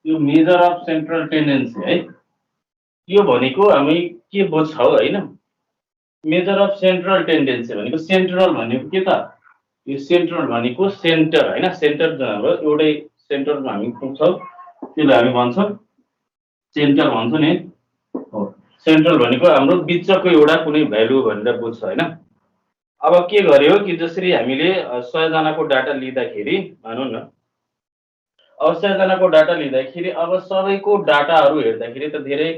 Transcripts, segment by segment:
यो measure of central tendency है। यो भनेको हामी के बुझ्छौँ होइन, मेजर अफ सेन्ट्रल टेन्डेन्सी भनेको सेन्ट्रल भनेको के त, यो सेन्ट्रल भनेको सेन्टर होइन, सेन्टर जुन हाम्रो एउटै सेन्टरमा हामी पुग्छौँ त्यसलाई हामी भन्छौँ सेन्टर भन्छौँ नि हो। सेन्ट्रल भनेको हाम्रो बिचको एउटा कुनै भ्यालु भनेर बुझ्छ होइन। अब के गर्यो कि जसरी हामीले 100जनाको डाटा लिँदाखेरि भनौँ न, अब 100जनाको डाटा लिँदाखेरि अब सबैको डाटाहरू हेर्दाखेरि त धेरै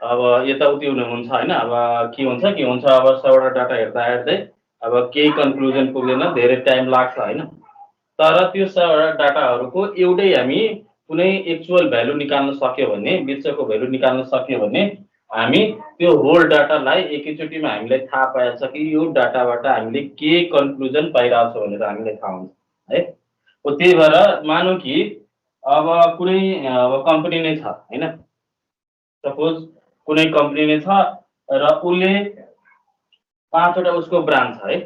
अब यताउति हुने हुन्छ होइन। अब के हुन्छ अब 100वटा डाटा हेर्दा हेर्दै अब केही कन्क्लुजन पुग्दैन, धेरै टाइम लाग्छ होइन। तर त्यो 100वटा डाटाहरूको एउटै हामी कुनै एक्चुअल भ्यालु निकाल्न सक्यो भने, बिचको भ्यालु निकाल्न सक्यो भने हामी त्यो होल डाटालाई एकैचोटिमा हामीलाई थाहा पाइहाल्छ कि यो डाटाबाट हामीले के कन्क्लुजन पाइरहेछौँ भनेर हामीलाई थाहा हुन्छ है। हो त्यही भएर मानौँ कि अब कुनै अब कम्पनी नै छ होइन, सपोज कुनै कम्पनी नै छ र उसले 5वटा उसको ब्रान्च छ है,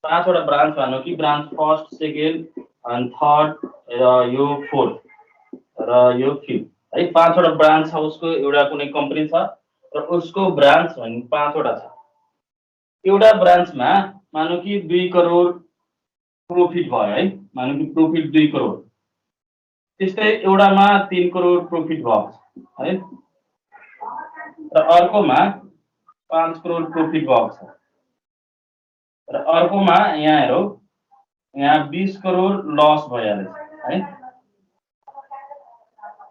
5वटा ब्रान्च भनौँ कि ब्रान्च फर्स्ट सेकेन्ड अनि थर्ड र यो फोर्थ र यो फिफ्थ है, 5वटा ब्रान्च छ उसको, एउटा कुनै कम्पनी छ र उसको ब्रान्च भने 5वटा छ। एउटा ब्रान्चमा मानौँ कि 2 करोड प्रोफिट भयो है, मानौँ कि प्रोफिट 2 करोड, त्यस्तै एउटामा 3 करोड प्रोफिट भएको छ है, र अर्कोमा 5 करोड प्रोफिट भएको छ, र अर्कोमा यहाँ हेरौँ यहाँ 20 करोड लस भइहाल्छ है,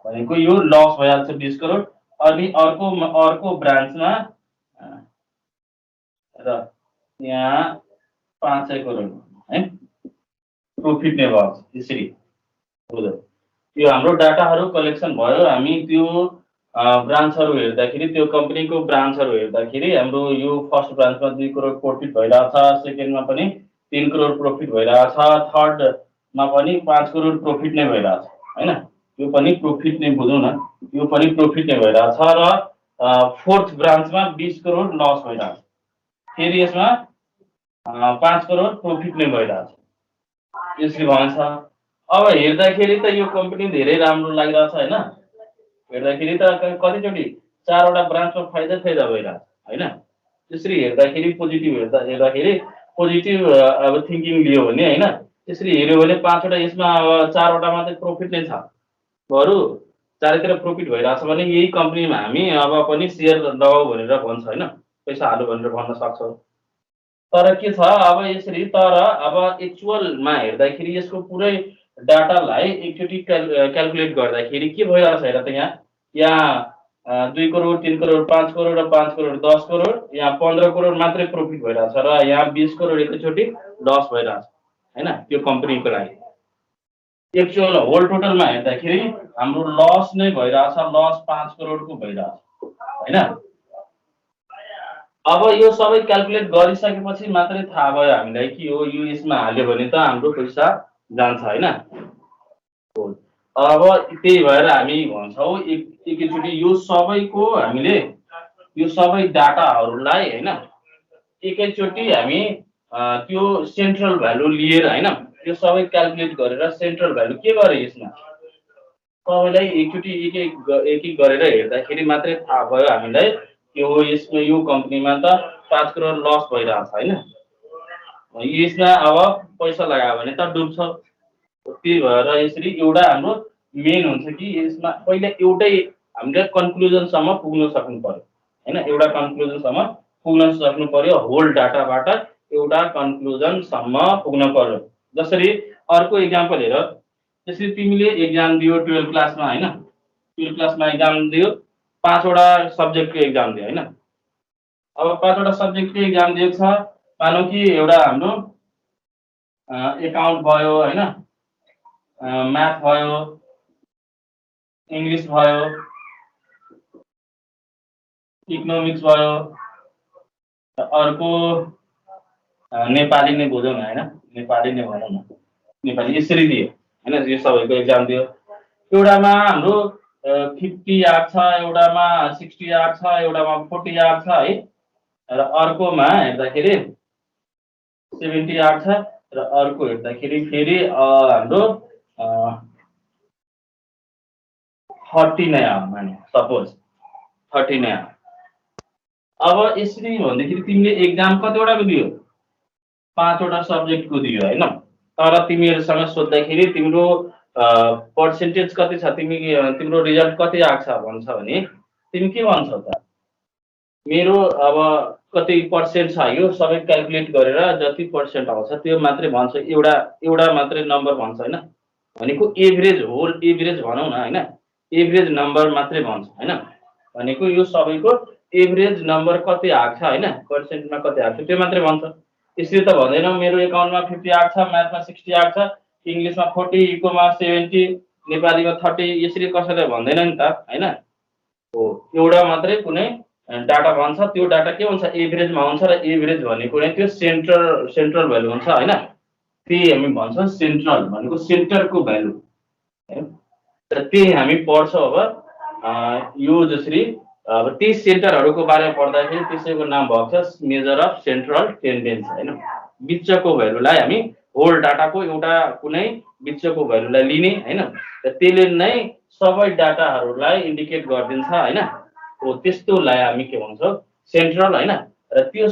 भनेको यो लस भइहाल्छ 20 करोड। अनि अर्को ब्रान्चमा र यहाँ 500 करोड है प्रोफिट नै भएको छ। यसरी बुझ्यो, यो हाम्रो डाटाहरू कलेक्सन भयो। हामी त्यो ब्रान्चहरू हेर्दाखेरि, त्यो कम्पनीको ब्रान्चहरू हेर्दाखेरि हाम्रो यो फर्स्ट ब्रान्चमा 2 करोड प्रोफिट भइरहेछ, सेकेन्डमा पनि 3 करोड प्रोफिट भइरहेछ, थर्डमा पनि 5 करोड प्रोफिट नै भइरहेछ होइन। यो पनि प्रोफिट नै बुझौँ न, यो पनि प्रोफिट नै भइरहेछ, र फोर्थ ब्रान्चमा 20 करोड लस भइरहेछ, फेरि यसमा 5 करोड प्रोफिट नै भइरहेछ, यसरी भन्छ। अब हेर्दाखेरि त यो कम्पनी धेरै राम्रो लागिरहेछ होइन, हेर्दाखेरि त कतिचोटि 4वटा ब्रान्चमा फाइदा फाइदा भइरहेछ होइन। त्यसरी हेर्दाखेरि हेर्दाखेरि पोजिटिभ अब थिङ्किङ लियो भने होइन, त्यसरी हेऱ्यो भने 5वटा यसमा अब 4वटा मात्रै प्रोफिट नै छ, बरु चारैतिर प्रोफिट भइरहेछ भने यही कम्पनीमा हामी अब पनि सेयर लगाऊ भनेर भन्छ होइन, पैसा हाल्यो भनेर भन्न सक्छौँ। तर के छ अब यसरी, तर अब एक्चुअलमा हेर्दाखेरि यसको पुरै डाटालाई एकचोटि क्यालकुलेट गर्दाखेरि के भइरहेछ हेर त, यहाँ 2 करोड 3 करोड 5 करोड र 5 करोड 10 करोड, यहाँ 15 करोड मात्रै प्रोफिट भइरहेछ, र यहाँ 20 करोड एकैचोटि लस भइरहेछ होइन त्यो कम्पनीको लागि। एक्चुअल होल टोटलमा हेर्दाखेरि हाम्रो लस नै भइरहेछ, लस 5 करोडको भइरहेछ होइन। अब यो सबै क्यालकुलेट गरिसकेपछि मात्रै थाहा भयो हामीलाई कि हो यो यसमा हाल्यो भने त हाम्रो पैसा जान्छ होइन। अब त्यही भएर हामी भन्छौँ एकैचोटि यो सबैको हामीले यो सबै डाटाहरूलाई होइन एकैचोटि हामी त्यो सेन्ट्रल भ्यालु लिएर होइन, त्यो सबै क्यालकुलेट गरेर सेन्ट्रल भ्यालु के गरे यसमा सबैलाई एकचोटि एक एक गरेर हेर्दाखेरि मात्रै थाहा भयो हामीलाई यो यसमा यो कम्पनीमा त 5 करोड लस भइरहेछ होइन, यसमा अब पैसा लगायो भने त डुब्छ। त्यही भएर यसरी एउटा हाम्रो मेन हुन्छ कि यसमा पहिला एउटै हामीले कन्क्लुजनसम्म पुग्न सक्नु पर्यो होइन, एउटा कन्क्लुजनसम्म पुग्न सक्नु पर्यो, होल डाटाबाट एउटा कन्क्लुजनसम्म पुग्न पर्यो। जसरी अर्को इक्जाम्पल हेर, त्यसरी तिमीले एक्जाम दियो 12 क्लासमा होइन, 12 क्लासमा एक्जाम दियो, 5वटा सब्जेक्टको एक्जाम दियो होइन। अब 5वटा सब्जेक्टको एक्जाम दिएको छ, मानौँ कि एउटा हाम्रो एकाउन्ट भयो होइन, म्याथ भयो, इङ्ग्लिस भयो, इकोनोमिक्स भयो, अर्को नेपाली नै बुझौँ न होइन, नेपाली नै भनौँ न, नेपाली यसरी दियो होइन, यो सबैको एक्जाम दियो। एउटामा हाम्रो 50 आएको छ, एउटामा 60 आएको छ, एउटामा 40 आएको छ है, र अर्कोमा हेर्दाखेरि 70 आएको छ, र अर्को हेर्दाखेरि फेरि हाम्रो 30 नै आयो माने सपोज 30 नै आयो। अब यसरी भन्दाखेरि तिमीले एक्जाम कतिवटाको दियो? 5 वटा सब्जेक्टको दियो हैन? तर तिमीहरूसँग सोध्दाखेरि तिम्रो पर्सेन्टेज कति छ, तिम्रो रिजल्ट कति आएको छ भन्छ भने तिमी के भन्छौ त? मेरो अब कति पर्सेन्ट छ यो सबै क्याल्कुलेट गरेर जति पर्सेन्ट आउँछ त्यो मात्रै भन्छ, एउटा एउटा मात्रै नम्बर भन्छ हैन? भनेको एभरेज, होल एभरेज भनौँ न हैन? एभरेज नम्बर मात्रै भन्छ हैन? भनेको यो सबैको एभरेज नम्बर कति आएको छ हैन? पर्सेन्टमा कति आएको छ त्यो मात्रै भन्छ। यसरी त भन्दैन मेरो एकाउन्टमा 50 आएको छ, म्याथमा 60 आएको छ, इङ्ग्लिसमा 40, इकोमा 70, नेपालीमा 30, यसरी कसैले भन्दैन नि त हैन? हो, एउटा मात्रै कुनै डाटा भन्छ, त्यो डाटा के हुन्छ? एभरेजमा हुन्छ र एभरेज भनेको नै त्यो सेन्ट्रल भ्यालु हुन्छ हैन? त्यही हामी भन्छौँ सेन्ट्रल भनेको सेन्टरको भ्यालु है। र त्यही हामी पढ्छौँ अब यो जसरी अब ती सेन्टरहरूको बारेमा पढ्दाखेरि त्यसैको नाम भएको छ मेजर अफ सेन्ट्रल टेन्डेन्सी हैन? बिचको भ्यालुलाई हामी होल डाटाको एउटा कुनै बिचको भ्यालुलाई लिने हैन? र त्यसले नै सबै डाटाहरूलाई इन्डिकेट गरिदिन्छ हैन? हो, त्यस्तोलाई हामी के भन्छौँ? सेन्ट्रल हैन? र त्यो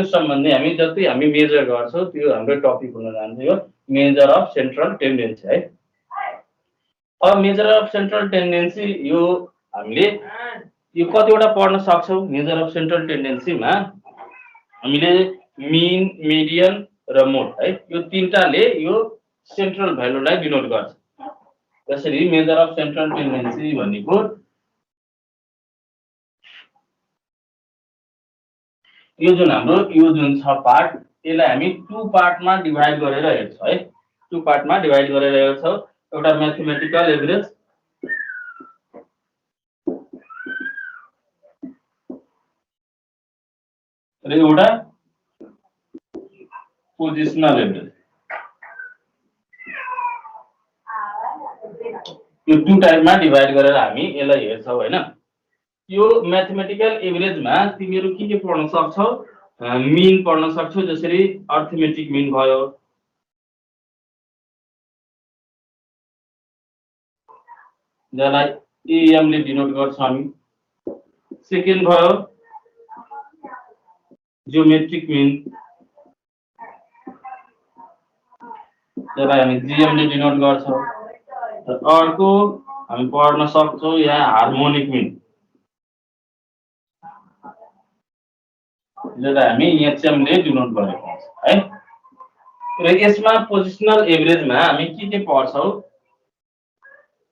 सम्बन्धी हामी जति हामी मेजर गर्छौँ त्यो हाम्रो टपिक हुन जान्छ यो मेजर अफ सेन्ट्रल टेन्डेन्सी है। अब मेजर अफ सेन्ट्रल टेन्डेन्सी यो हामीले यो कतिवटा पढ्न सक्छौँ? मेजर अफ सेन्ट्रल टेन्डेन्सीमा हामीले मिन, मिडियन र मोड है, यो तीनटाले यो सेन्ट्रल भ्यालुलाई डिनोट गर्छ। त्यसरी मेजर अफ सेन्ट्रल टेन्डेन्सी भनेको यो जुन हाम्रो यो जुन छ पार्ट, यसलाई हामी 2 पार्टमा डिभाइड गरेर हेर्छौँ है। 2 पार्टमा डिभाइड गरेर हेर्छौँ। एउटा म्याथमेटिकल एभरेज र एउटा पोजिसनल एभरेज। यो 2 टाइपमा डिभाइड गरेर हामी यसलाई हेर्छौँ हैन? यो म्याथमेटिकल एभरेजमा तिमीहरू के पढ्न सक्छौ? मिन पढ्न सक्छौ, जसरी अर्थमेटिक मिन भयो, जसलाई एएम ले डिनोट गर्छौँ हामी। सेकेन्ड भयो जियोमेट्रिक मिन, जसलाई हामी जीएम ले डिनोट गर्छौँ। र अर्को हामी पढ्न सक्छौँ यहाँ हार्मोनिक मिन, जसलाई हामी एचएम ले डिनोट गरेको हुन्छ है। र यसमा पोजिसनल एभरेजमा हामी के पढ्छौँ?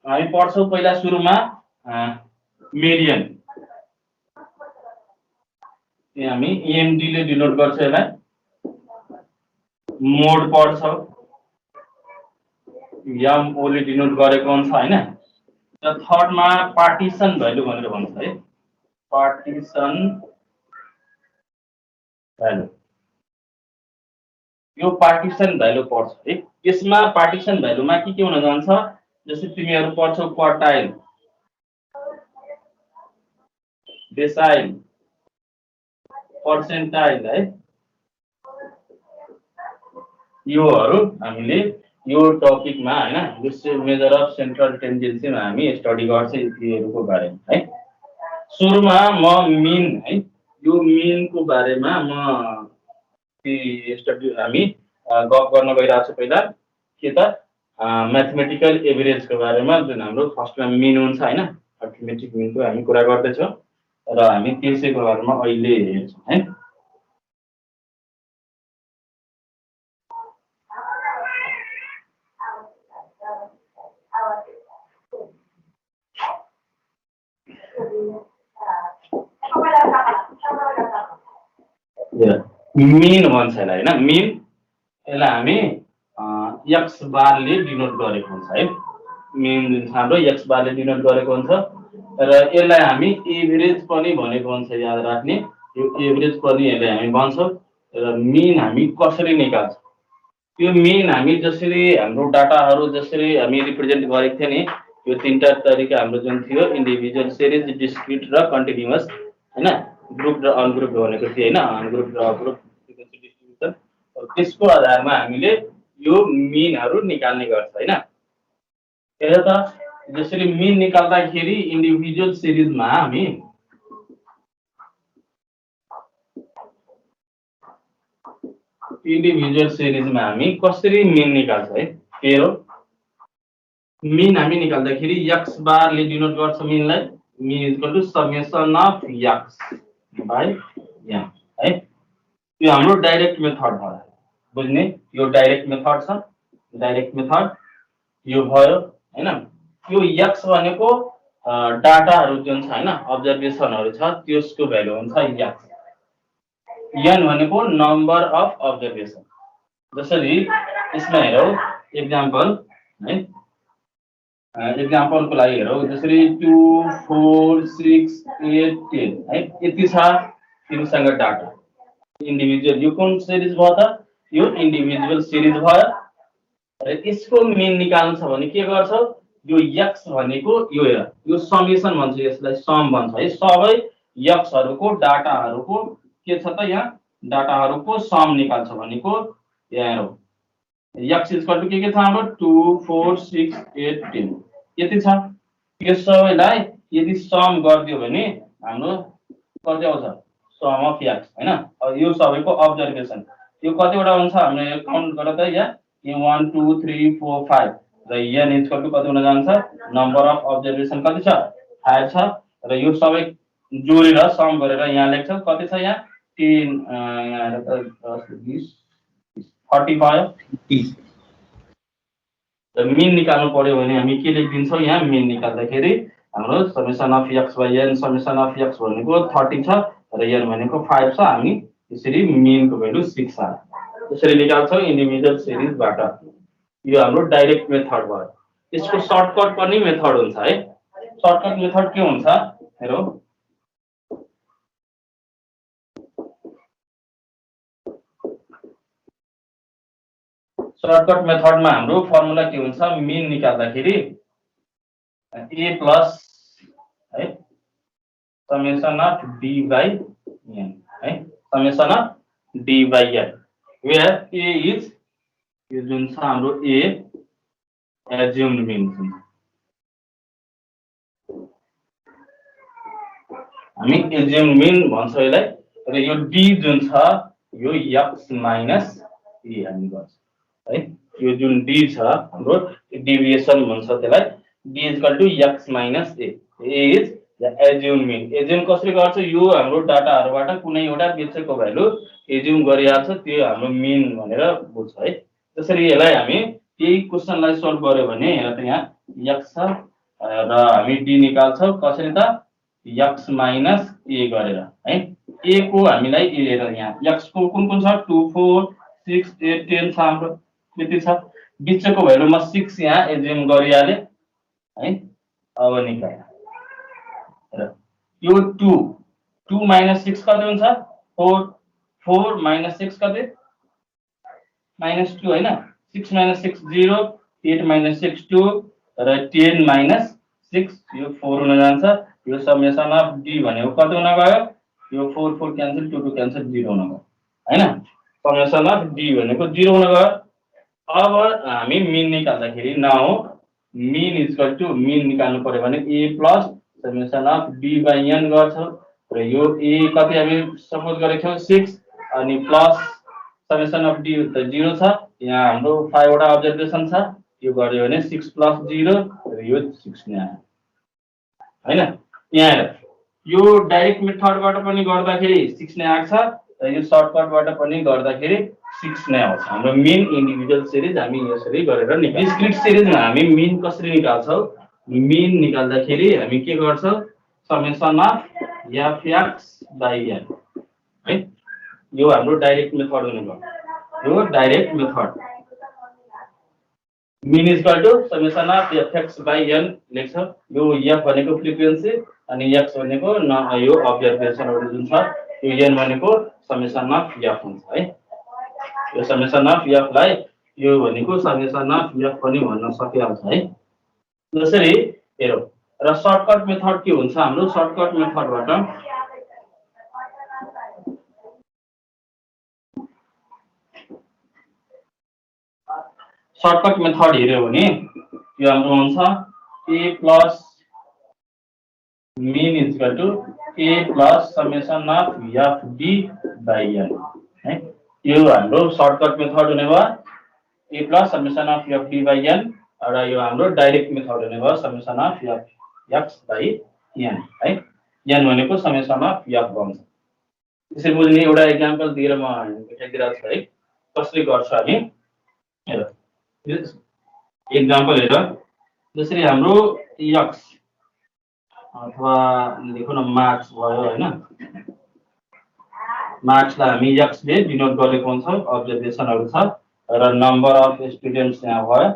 हामी पढ्छौँ पहिला सुरुमा मिडियन, हामी एमडी ले डिनोट गर्छौँ यसलाई। मोड पढ्छौँ, एमओ ले डिनोट गरेको हुन्छ हैन? र थर्डमा पार्टिसन भ्यालु भनेर भन्छ है, पार्टिसन भ्यालु। यो पार्टिसन भ्यालु पढ्छ है। यसमा पार्टिसन भ्यालुमा के हुन जान्छ? जस्तै तिमीहरू पढ्छौ क्वार्टाइल, डेसाइल, पर्सेन्टाइल है। योहरू हामीले यो टपिकमा हैन, यो मेजर अफ सेन्ट्रल टेन्डेन्सीमा हामी स्टडी गर्छौँ यिनीहरूको बारेमा है। सुरुमा म मिन है, यो मिनको बारेमा म स्टडी हामी गफ गर्न गइरहेको छु। पहिला के त म्याथमेटिकल एभरेजको बारेमा, जुन हाम्रो फर्स्टमा मिन हुन्छ हैन, अर्थमेटिक मिनको हामी कुरा गर्दैछौँ र हामी त्यसैको बारेमा अहिले हेर्छौँ है। मिन भन्छ यसलाई हैन? मिन यसलाई हामी एक्स बार ले डिनोट गरेको हुन्छ है। मिन जुन हाम्रो एक्स बार ले डिनोट गरेको हुन्छ र यसलाई हामी एभरेज पनि भनेको हुन्छ, याद राख्ने। यो एभरेज पनि यसलाई हामी भन्छौँ। र मिन हामी कसरी निकाल्छौँ? त्यो मिन हामी जसरी हाम्रो डाटाहरू जसरी हामी रिप्रेजेन्ट गरेको थियो नि, यो तीनटा तरिका हाम्रो जुन थियो, इन्डिभिजुअल, सिरिज, डिस्क्रिट र कन्टिन्युअस हैन? ग्रुप र अनग्रुप भनेको थियो हैन? अनग्रुप र अग्रुप फ्रिक्वेन्सी डिस्ट्रिब्युसन। त्यसको आधारमा हामीले यो मिनहरू निकाल्ने गर्छ हैन? हेर त जसरी मिन निकाल्दाखेरि इन्डिभिजुअल सिरिजमा हामी कसरी मिन निकाल्छ है, तेरो मिन हामी निकाल्दाखेरि x बारले डिनोट गर्छ मिनलाई, mean equal to summation of x by m है। यो हाम्रो डाइरेक्ट मेथड भयो, बुझ्ने? यो डाइरेक्ट मेथड छ, डाइरेक्ट मेथड यो भयो हैन। यो x भनेको डाटाहरु जुन छ हैन, अब्जर्भेसनहरु छ त्यसको भ्यालु हुन्छ x, n भनेको नम्बर अफ अब्जर्भेसन। जसरी यसमा हेरौ एक्जाम्पल है, एक्जाम्पलको लागि हेरौ, जसरी 2 4 6 8 10 है, यति छ तिमीसँग डाटा इन्डिभिजुअल। यो कुन सिरिज भयो त? यो इन्डिभिजुअल सिरिज भयो। र यसको मिन निकाल्नु छ भने के गर्छौ? यो x भनेको यो हेर, यो समेसन भन्छ, यसलाई सम भन्छ है। सबै x हरुको डाटाहरुको के छ त? यहाँ डाटाहरुको सम निकाल्छ भनेको यहाँ हेरौ, x इक्वल टु के छ हाम्रो 2 4 6 8 10 यति छ। यो सबैलाई यदि सम गरिदियो भने हाम्रो कति आउँछ? सम अफ x हैन। अब यो सबैको अब्जर्भेसन यो कतिवटा हुन्छ हामीले काउन्ट गर त? यहाँ 1 2 3 4 5 र n इक्वल टु कति हुन जान्छ? नम्बर अफ अब्जर्भेसन कति छ? 5 छ। र यो सबै जोडेर सम गरेर यहाँ लेख्छौ कति छ? यहाँ 10 यहाँ 10 20 40 भयो। र मिन निकाल्नु पर्यो भने हामी के लेखिदिन्छौँ? यहाँ मिन निकाल्दाखेरि हाम्रो summation of x by n, summation of x भनेको 30 छ र n भनेको 5 छ। हामी यसरी मिनको भ्यालु 6 आयो। यसरी निकाल्छौँ इन्डिभिजुअल सिरिजबाट। यो हाम्रो डाइरेक्ट मेथड भयो। यसको सर्टकट पनि मेथड हुन्छ है। सर्टकट मेथड के हुन्छ हेरौ, सर्टकट मेथडमा हाम्रो फर्मुला के हुन्छ? मिन निकाल्दाखेरि a प्लस है summation of d by n है, summation of d by n, where a is यो जुन छ हाम्रो a एज्युम्ड मिन हुन्छ। हामी एज्युम्ड मिन भन्छौँ यसलाई। र यो d जुन छ यो x माइनस a हामी गर्छ है। यो जुन d छ हाम्रो डेभिएसन भन्छ त्यसलाई, d equal to x minus a, a is the assume mean. Assume कसरी गर्छ? यो हाम्रो डाटाहरुबाट कुनै एउटा बिचको भ्यालु एज्युम गरिहाल्छ, त्यो हाम्रो मिन भनेर बुझ्छ है। त्यसरी यसलाई हामी यही क्वेशनलाई सल्भ गर्यो भने हेर त यहाँ x छ र हामी d निकाल्छौँ कसरी त? x माइनस a गरेर है। a को हामीलाई हेर यहाँ x को कुन कुन छ? 2 4 6 8 10 छ हाम्रो, यति छ। बिचको भ्यालुमा 6 यहाँ एज्युम गरिहाले है। अब निकाल र यो 2 माइनस 6 कति हुन्छ? 4 4 माइनस 6 कति? -2 हैन। 6 माइनस 6 0, 8 माइनस 6 2 र 10 माइनस 6 यो 4 हुन जान्छ। यो समेसन अफ d भनेको कति हुन गयो? यो 4 4 क्यान्सल, 2 2 क्यान्सल, 0 हुन गयो हैन। समेसन अफ d भनेको 0 हुन गयो। अब हामी मिन निकाल्दाखेरि now mean equal to, mean निकाल्नु पर्यो भने a plus summation of d by n गर्छौं। र यो a कति हामी सपोज गरेको थियौ 6 अनि प्लस समेसन अफ d त 0 छ। यहाँ हाम्रो 5 वटा अब्जर्भेसन छ, यो गर्यो भने 6 प्लस 0 र यो 6 नै आयो हैन। यहाँ हेर, यो डाइरेक्ट मेथडबाट पनि गर्दाखेरि 6 नै आएको छ र यो सर्टकटबाट पनि गर्दाखेरि 6 नै आउँछ। हाम्रो मिन इन्डिभिजुअल सिरिज हामी यसरी गरेर निकाल्छौँ। डिस्क्रिट सिरिजमा हामी मिन कसरी निकाल्छौँ? मिन निकाल्दाखेरि हामी के गर्छौँ? Summation of f(x) by n है। यो हाम्रो डाइरेक्ट मेथड हुनुभयो। यो direct method mean equal to summation of f(x) by n लेख्छौँ। यो f भनेको फ्रिक्वेन्सी अनि x भनेको यो अब्जर्भेसनहरु जुन छ, यो n भनेको समेसन अफ f हुन्छ है। यो समेसन अफ f लाई यो भनेको समेसन अफ f पनि भन्न सकिहाल्छ है। जसरी हेरौ, र सर्टकट मेथड के हुन्छ हाम्रो? सर्टकट मेथडबाट सर्टकट मेथड हेर्यो भने यो हाम्रो हुन्छ a plus mean is equal to a plus summation of f d by n है यो हाम्रो सर्टकट मेथड हुने भयो a plus summation of f d by n र यो हाम्रो डाइरेक्ट मेथड हुने भयो summation of f x by n है n भनेको summation of f बन्छ त्यसै बुझ्ने एउटा एक्जाम्पल दिएर म देखाइदिरहेको छु है कसरी गर्छ हामी हेर एक्जाम्पल हेर जसरी हाम्रो x अथवा लेखौँ न मार्क्स भयो हैन मार्क्सलाई हामी x ले डिनोट गरेको हुन्छ अब्जर्भेसनहरु छ र नम्बर अफ स्टुडेन्ट्स यहाँ भयो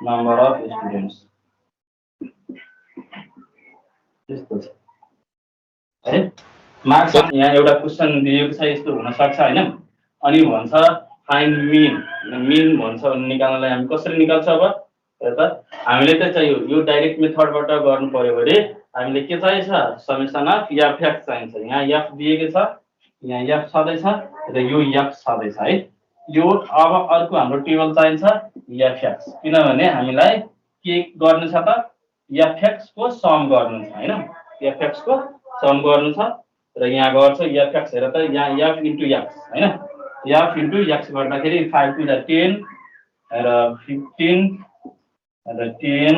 नम्बर अफ स्टुडेन्ट्स त्यस्तो छ है मार्क्स यहाँ एउटा क्वेशन दिएको छ यस्तो हुन सक्छ हैन अनि भन्छ फाइन्ड मीन भन्छ भने निकाल्नलाई हामी कसरी निकाल्छ अब हेर त हामीले त चाहियो यो डाइरेक्ट मेथडबाट गर्नु पर्यो भने हामीले के चाहिन्छ समेसन अफ f(x) चाहिन्छ यहाँ f दिएको छ यहाँ f छँदै छ र यो x छँदै छ है यो अब अर्को हाम्रो टेबल चाहिन्छ f(x) किनभने हामीलाई के गर्नु छ त f(x) को सम गर्नु छ हैन f(x) को सम गर्नु छ र यहाँ गर्छ f(x) हेर त यहाँ f * x हैन f * x गर्दाखेरि 5 to the 10 र 15 र 10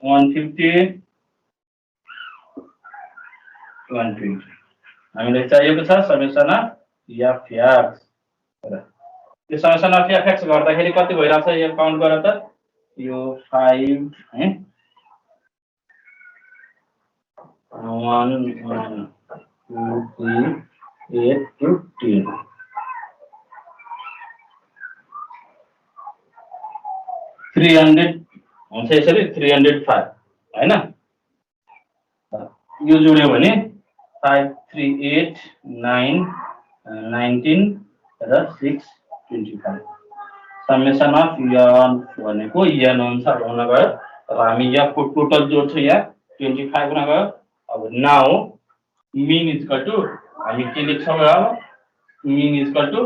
150 120 हामीले चाहिएको छ समेसन अफ f(x) र यो समेसन अफ f(x) गर्दाखेरि कति भइराछ यो काउन्ट गर त यो 5 है 1 2 3 8 to 10 300 हुन्छ यसरी 305 हैन यो जोड्यो भने 5 3 8 9 19 र 6 25 समेसन अफ n भनेको n अनुसार हुन गयो र हामी f को टोटल जोड्छौं यहाँ 25 हुन गयो अब now mean is equal to हामी के लेख्छौं अब mean is equal to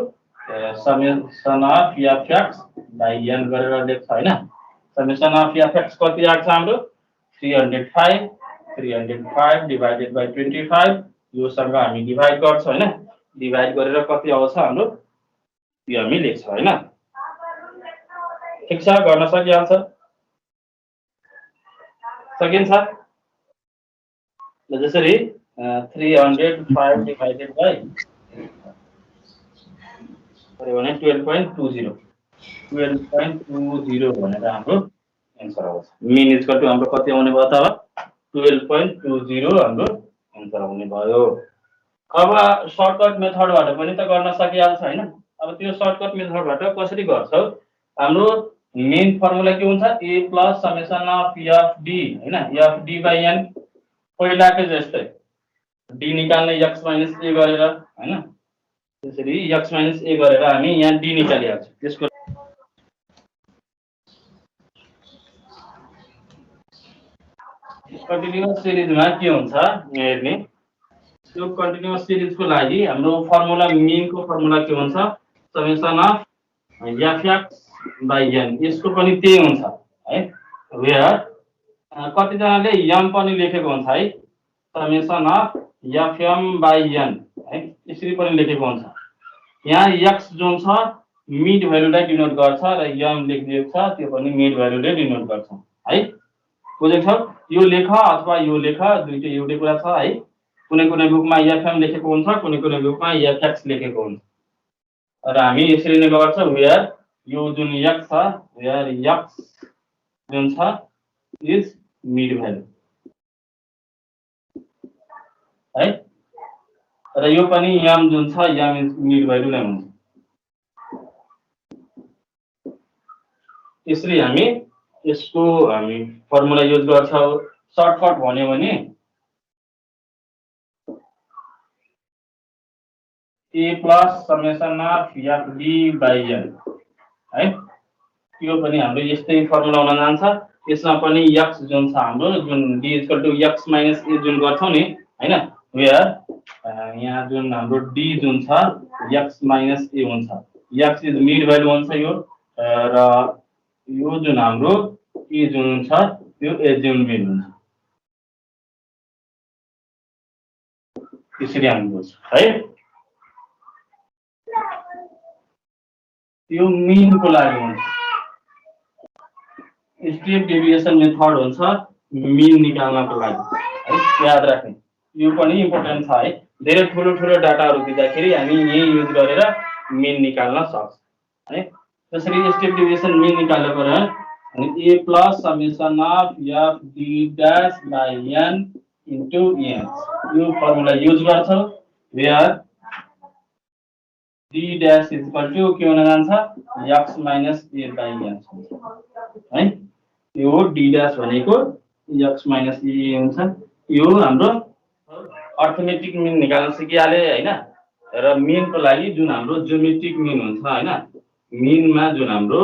summation of f(x) by n गरेर लेख्छ हैन समेसन अफ f(x) कति आउँछ हाम्रो 305 डिवाइडेड बाइ 25 यो सँग हामी डिवाइड गर्छौं हैन डिवाइड गरेर कति आउँछ हाम्रो यो हामी लेख्छौं हैन ठीक छ गर्न सकिहाल्छ सकिन्छ जसरी 305 डिवाइडेड बाइ भने 12.20 भनेर हाम्रो एन्सर आउँछ मीन इज इक्वल टु हाम्रो कति आउने भयो त अब 12.20 हाम्रो एन्सर आउने भयो अब सर्टकट मेथडबाट पनि त गर्न सकिहाल्छ हैन अब त्यो सर्टकट मेथडबाट कसरी गर्छौ हाम्रो मेन फर्मुला के हुन्छ a plus summation of f d हैन f d by n पहिलाकै जस्तै d निकाल्ने x minus a गरेर हैन त्यसरी x minus a गरेर हामी यहाँ d निकालिहाल्छौं त्यसको कन्टिन्युअस सिरिजमा के हुन्छ हेर्ने त्यो कन्टिन्युअस सिरिजको लागि हाम्रो फर्मुला मेन को फर्मुला के हुन्छ summation of f(x) by n यसको पनि त्यही हुन्छ है वेयर कति जनाले m पनि लेखेको हुन्छ है summation of fm by n है यसरी पनि लेखेको हुन्छ यहाँ x जुन छ मिड भ्यालुलाई डिनोट गर्छ र m लेखिएको छ त्यो पनि मिड भ्यालुले डिनोट गर्छ है बुझ्यौ यो लेख अथवा यो लेख दुईटै एउटै कुरा छ है कुनै कुनै बुकमा fm लेखेको हुन्छ कुनै कुनै बुकमा f(x) लेखेको हुन्छ र हामी यसरी नै गर्छौं वेयर यो जुन x छ वेयर x जुन छ इज मिड भ्यालु है र यो पनि m जुन छ m इज मिड भ्यालु नै हुन्छ यसरी हामी यसको हामी फर्मुला युज गर्छौं सर्टकट भन्यो भने a plus summation of f d by n है यो पनि हाम्रो यस्तै फर्मुला हुन जान्छ यसमा पनि x जुन छ हाम्रो जुन d = x minus a जुन गर्छौं नि हैन वेयर यहाँ जुन हाम्रो d जुन छ x minus a हुन्छ x इज मिड भ्यालु हुन्छ यो र यो जुन हाम्रो के जुन हुन्छ त्यो एज्युम मिन हुन्छ। त्यसरी हामी बुझ्छौँ है। यो मिनको लागि हुन्छ। स्टेप डेभिएसन मेथड हुन्छ मिन निकाल्नको लागि है, याद राख्ने। यो पनि इम्पोर्टेन्ट छ है। धेरै ठुलो ठुलो डाटाहरू दिँदाखेरि हामी यही युज गरेर मिन निकाल्न सक्छौँ है। त्यसरी स्टेप डेभिएसन मिन निकाल्नु पर्यो अनि a plus summation of f d dash by n into n यो फर्मुला युज गर्छौँ where d dash is equal to के हुन जान्छ x minus a by n है। यो d डैश भनेको x माइनस a हुन्छ। यो हाम्रो अर्थमेटिक मिन निकाल्न सिकिहाले हैन। र मिनको लागि जुन हाम्रो ज्योमेट्रिक मिन हुन्छ हैन, मिनमा जुन हाम्रो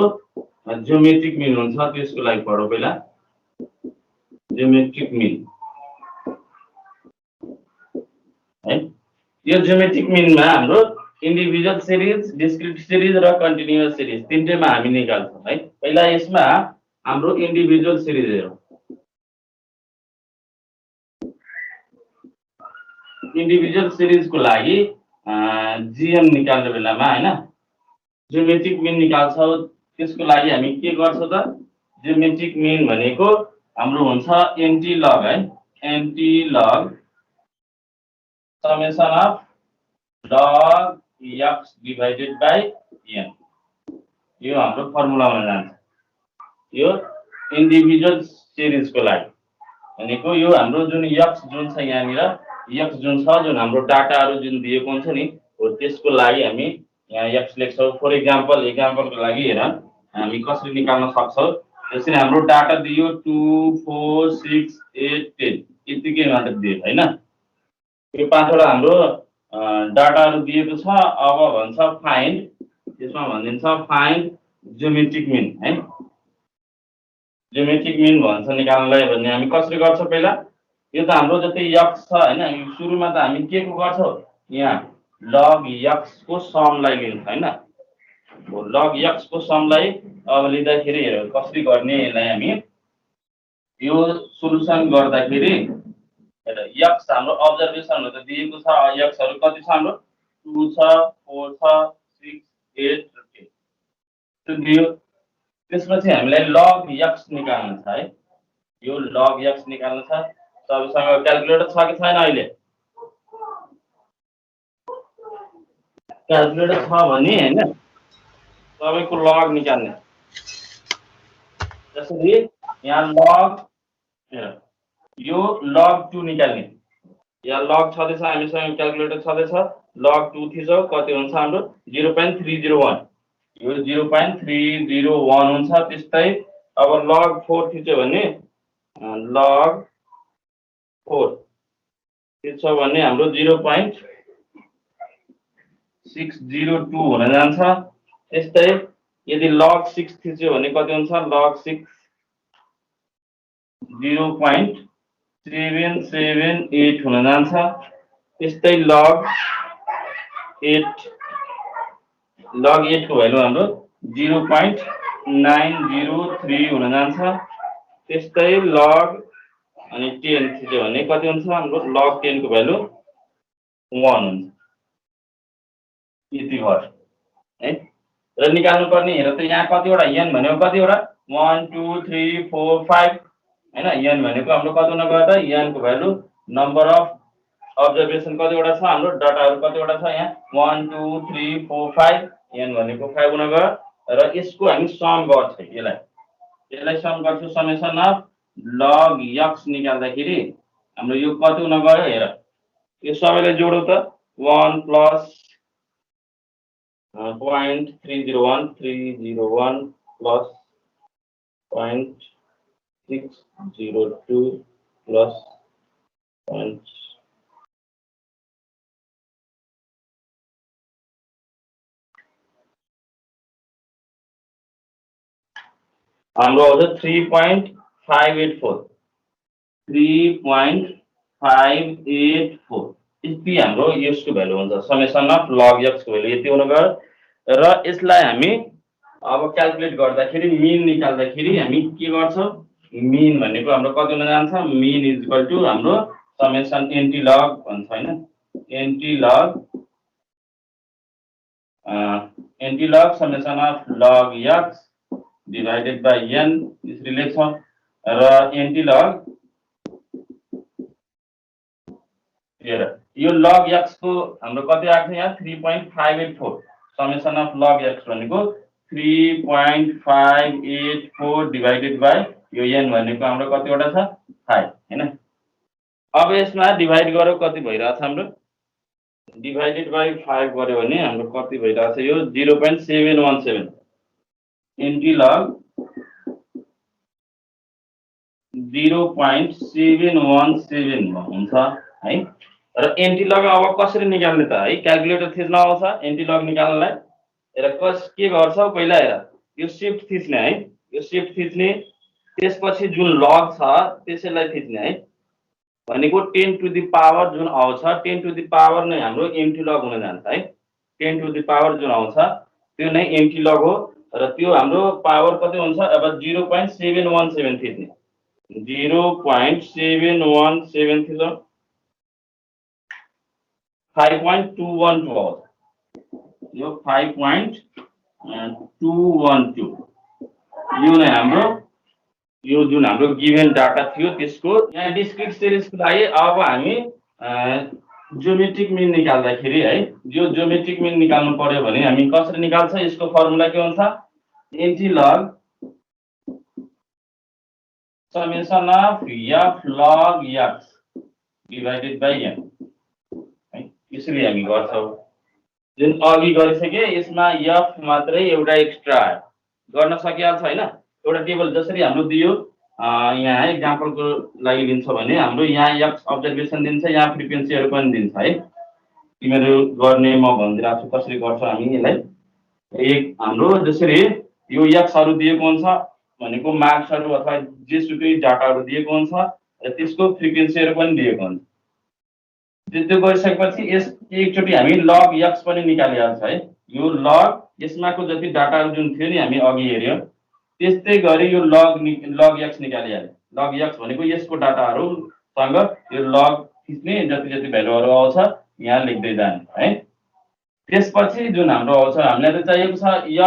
ज्योमेट्रिक मिन हुन्छ त्यसको लागि पढौँ पहिला। ज्योमेट्रिक मिन है। यो ज्योमेट्रिक मिनमा हाम्रो इन्डिभिजुअल सिरिज, डिस्क्रिट सिरिज र कन्टिन्युअस सिरिज तीनटैमा हामी निकाल्छौँ है। पहिला यसमा हाम्रो इन्डिभिजुअल सिरिज हेरौँ। इन्डिभिजुअल सिरिजको लागि जीएम निकाल्ने बेलामा हैन ज्योमेट्रिक मिन निकाल्छौँ। त्यसको लागि हामी के गर्छौँ त ज्योमेट्रिक मिन भनेको हाम्रो हुन्छ एन्टी लग है, anti log summation of log x divided by n। यो हाम्रो फर्मुला हुन जान्छ यो इन्डिभिजुअल सिरिजको लागि भनेको। यो हाम्रो जुन x जुन छ यहाँनिर x जुन छ जुन हाम्रो डाटाहरू जुन दिएको हुन्छ नि हो त्यसको लागि हामी यहाँ x लेख्छौँ। फर एक्जाम्पलको लागि हेर हामी कसरी निकाल्न सक्छौँ। त्यसरी हाम्रो डाटा दियो 2 4 6 8 10 यतिकै मात्र दियो हैन। यो पाँचवटा हाम्रो डाटाहरू दिएको छ। अब भन्छ फाइन्ड, त्यसमा भनिन्छ फाइन्ड ज्योमेट्रिक मिन है। ज्योमेट्रिक मिन भन्छ निकाल्नलाई भन्ने हामी कसरी गर्छौँ पहिला। यो त हाम्रो जति x छ हैन, सुरुमा त हामी के को गर्छौँ यहाँ log x को समलाई लिन्छ हैन। log x को समलाई अब लिँदाखेरि हेर कसरी गर्ने यसलाई हामी। यो सोलुसन गर्दाखेरि हेर x हाम्रो अब्जर्भेसन हो त दिएको छ। x हरु कति छ हाम्रो 2 छ 4 छ 6 8 र 10 त्यो दियो। त्यसपछि हामीलाई log x निकाल्नु छ है। यो log x निकाल्नु छ। तपाईसँग क्याल्कुलेटर छ कि छैन अहिले? क्याल्कुलेटर छ भने हैन तपाईको log निकाल्ने। जसरी यहाँ log हेर यो log 2 निकाल्ने। यहाँ log छदैछ, हामीसँग क्याल्कुलेटर छदैछ। log 2 थिचौ कति हुन्छ हाम्रो 0.301। यो 0.301 हुन्छ। त्यस्तै अब log 4 थिच्यो भने log 4 थिच्यो भने हाम्रो 0.602 हुन जान्छ। त्यस्तै यदि log 6 थिच्यो भने कति हुन्छ log 6 0.778 हुन जान्छ। त्यस्तै log 8 को भ्यालु हाम्रो 0.903 हुन जान्छ। त्यस्तै log अनि 10 थिच्यो भने कति हुन्छ हाम्रो log 10 को भ्यालु 1 हुन्छ। यति भयो है। र निकाल्नु पर्ने हेर त यहाँ कतिवटा n भनेको कतिवटा 1 2 3 4 5 हैन। n भनेको हाम्रो कति हुन गयो त n को भ्यालु नम्बर अफ अब्जर्भेसन कतिवटा छ हाम्रो डाटाहरू कतिवटा छ यहाँ 1 2 3 4 5 n भनेको 5 हुन गयो। र यसको हामी सम गर्छौँ। यसलाई सम गर्छौँ समेसन अफ log x निकाल्दाखेरि हाम्रो यो कति हुन गयो हेर। यो सबैलाई जोडौ त 1 प्लस 0.301 301 प्लस 0.602 प्लस हाम्रो आउँछ 3.584 3.584 यति हाम्रो यसको भ्यालु हुन्छ। समेसन अफ log x को भ्यालु यति हुन गयो। र यसलाई हामी अब क्याल्कुलेट गर्दाखेरि मिन निकाल्दाखेरि हामी के गर्छौँ मिन भनेको हाम्रो कति हुन जान्छ मिन इज इक्वल टु हाम्रो समेसन एन्टी लग भन्छ हैन anti log summation of log x divided by n यसरी लेख्छौँ र एन्टी लग यो लग x को हाम्रो कति आएको छ यहाँ 3.584 समेसन अफ लग x भनेको 3.584 डिवाइडेड बाइ यो n भनेको हाम्रो कतिवटा छ 5 हैन अब यसमा डिवाइड गरौ कति भइराछ हाम्रो डिवाइडेड बाइ 5 गर्यो भने हाम्रो कति भइराछ यो 0.717 एन्टी लग 0.717 हुन्छ है र एन्टी लग अब कसरी निकाल्ने त है क्याल्कुलेटर थिच्न आउँछ एन्टी लग निकाल्नलाई हेर के गर्छौ पहिला हेर यो शिफ्ट थिच्ने है यो शिफ्ट थिच्ने त्यसपछि जुन लग छ त्यसैलाई थिच्ने है भनेको 10 टु द पावर जुन आउँछ 10 टु द पावर नै हाम्रो एन्टी लग हुन जान्छ है 10 टु द पावर जुन आउँछ त्यो नै एन्टी लग हो र त्यो हाम्रो पावर कति हुन्छ अब 0.717 थिच्ने 0.717 थिच्नु 5.212 आउँछ यो 5.212 यो नै हाम्रो यो जुन हाम्रो गिभन डाटा थियो त्यसको यहाँ डिस्क्रिट सिरिजको लागि अब हामी ज्योमेट्रिक मिन निकाल्दाखेरि है यो ज्योमेट्रिक मिन निकाल्नु पर्यो भने हामी कसरी निकाल्छ यसको फर्मुला के हुन्छ anti log summation of f log x divided by n है यसरी हामी गर्छौं जुन अघि गरिसके यसमा f मात्रै एउटा एक्स्ट्रा गर्न सकिहाल्छ हैन एउटा टेबल जसरी हाम्रो दियो यहाँ एक्जाम्पलको लागि लिन्छ भने हाम्रो यहाँ x अब्जर्भेसन दिन्छ यहाँ फ्रिक्वेन्सीहरु पनि दिन्छ है तिमीहरु गर्ने म भनिदिराछु कसरी गर्छ हामी यसलाई एक हाम्रो जसरी यो x हरु दिएको हुन्छ भनेको मार्क्सहरु अथवा जेसुकै डाटाहरु दिएको हुन्छ र त्यसको फ्रिक्वेन्सीहरु पनि दिएको हुन्छ त्यो गरिसकेपछि यस एकचोटी हामी log x पनि निकालिहाल्छ है यो log यसमाको जति डाटाहरु जुन थियो नि हामी अघि हेर्यौ त्यस्तै गरी यो log x निकालिहाल्यो log x भनेको यसको डाटाहरु सँग यो log थिच्ने जति जति भ्यालुहरु आउँछ यहाँ लेख्दै जाने है त्यसपछि जुन हाम्रो आउँछ हामीलाई त चाहिएको छ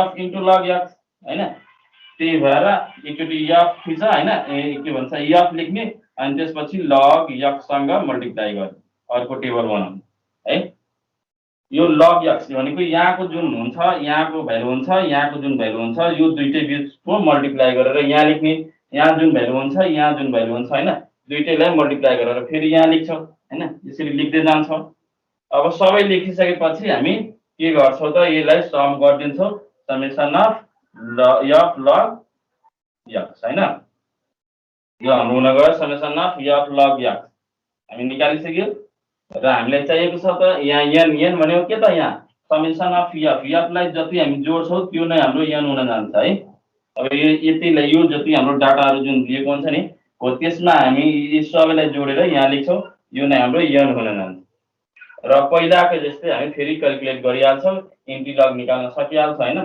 f * log x हैन त्यही भएर एकचोटी f थिच्छ हैन के भन्छ f लेख्ने अनि त्यसपछि log x सँग मल्टिप्लाई गर्ने अर्को टेबल बनाउनु है यो log x भनेको यहाँको जुन हुन्छ यहाँको भ्यालु हुन्छ यहाँको जुन भ्यालु हुन्छ यो दुईटै बीचको मल्टिप्लाई गरेर यहाँ लेख्ने यहाँ जुन भ्यालु हुन्छ यहाँ जुन भ्यालु हुन्छ हैन दुईटैलाई मल्टिप्लाई गरेर फेरि यहाँ लेख्छौं हैन यसरी लेख्दै जान्छौं अब सबै लेखिसकेपछि हामी के गर्छौं त यसलाई सम गर्दिन्छौं summation of f log x हैन यो हाम्रो हुन गयो summation of f log x हामी निकालिसक्यौ र हामीलाई चाहिएको छ त यहाँ n भनेको के त यहाँ समेसन अफ f लाई जति हामी जोड्छौं त्यो नै हाम्रो n हुन जान्छ है अब यो यतिलाई यो जति हाम्रो डाटाहरु जुन दिएको हुन्छ नि हो त्यसमा हामी यी सबैलाई जोडेर यहाँ लेख्छौं यो नै हाम्रो n हुन जान्छ र पहिलाको जस्तै हामी फेरि क्याल्कुलेट गरिहाल्छौं एन्टी लग निकाल्न सकिहाल्छ हैन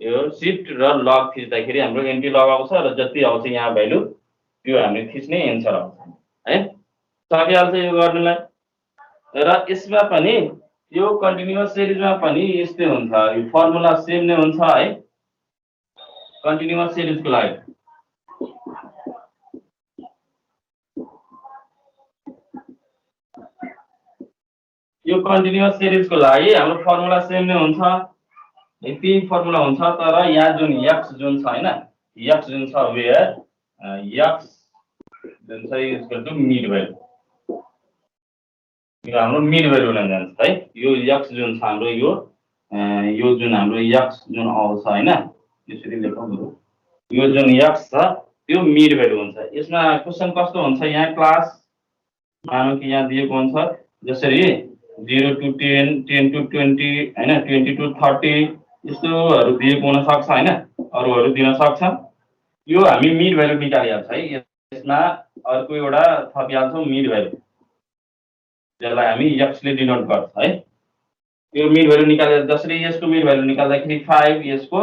यो शिफ्ट र लग थिच्दाखेरि हाम्रो एन्टी लग आउँछ र जति आउँछ यहाँ भ्यालु त्यो हामीले थिच्ने एन्सर आउँछ है सकिहाल्छ यो गर्नलाई र यसमा पनि यो कन्टिन्युअस सिरिजमा पनि यस्तै हुन्छ यो फर्मुला सेम नै हुन्छ है कन्टिन्युअस सिरिजको लागि यो कन्टिन्युअस सिरिजको लागि हाम्रो फर्मुला सेम नै हुन्छ यति फर्मुला हुन्छ तर यहाँ जुन x जुन छ हैन x जुन छ वेयर x जुन छ इक्वल टु मिड भ्यालु यो हाम्रो मिड भ्यालु हुन जान्छ है यो x जुन छ हाम्रो यो जुन हाम्रो x जुन आउँछ हैन यसरी लेखौं यो जुन x छ त्यो मिड भ्यालु हुन्छ यसमा क्वेशन कस्तो हुन्छ यहाँ क्लास मानौ कि यहाँ दिएको हुन्छ जसरी 0 टु 10 10 टु 20 हैन 20 टु 30 यस्तोहरु दिएको हुन सक्छ हैन अरुहरु दिन सक्छ यो हामी मिड भ्यालु निकालिहाल्छ है यसमा अर्को एउटा थपिहाल्छौं मिड भ्यालु जसलाई हामी x ले डिनोट गर्छ है यो मिड भ्यालु निकालेर जसरी यसको मिड भ्यालु निकाल्दाखेरि 5 यसको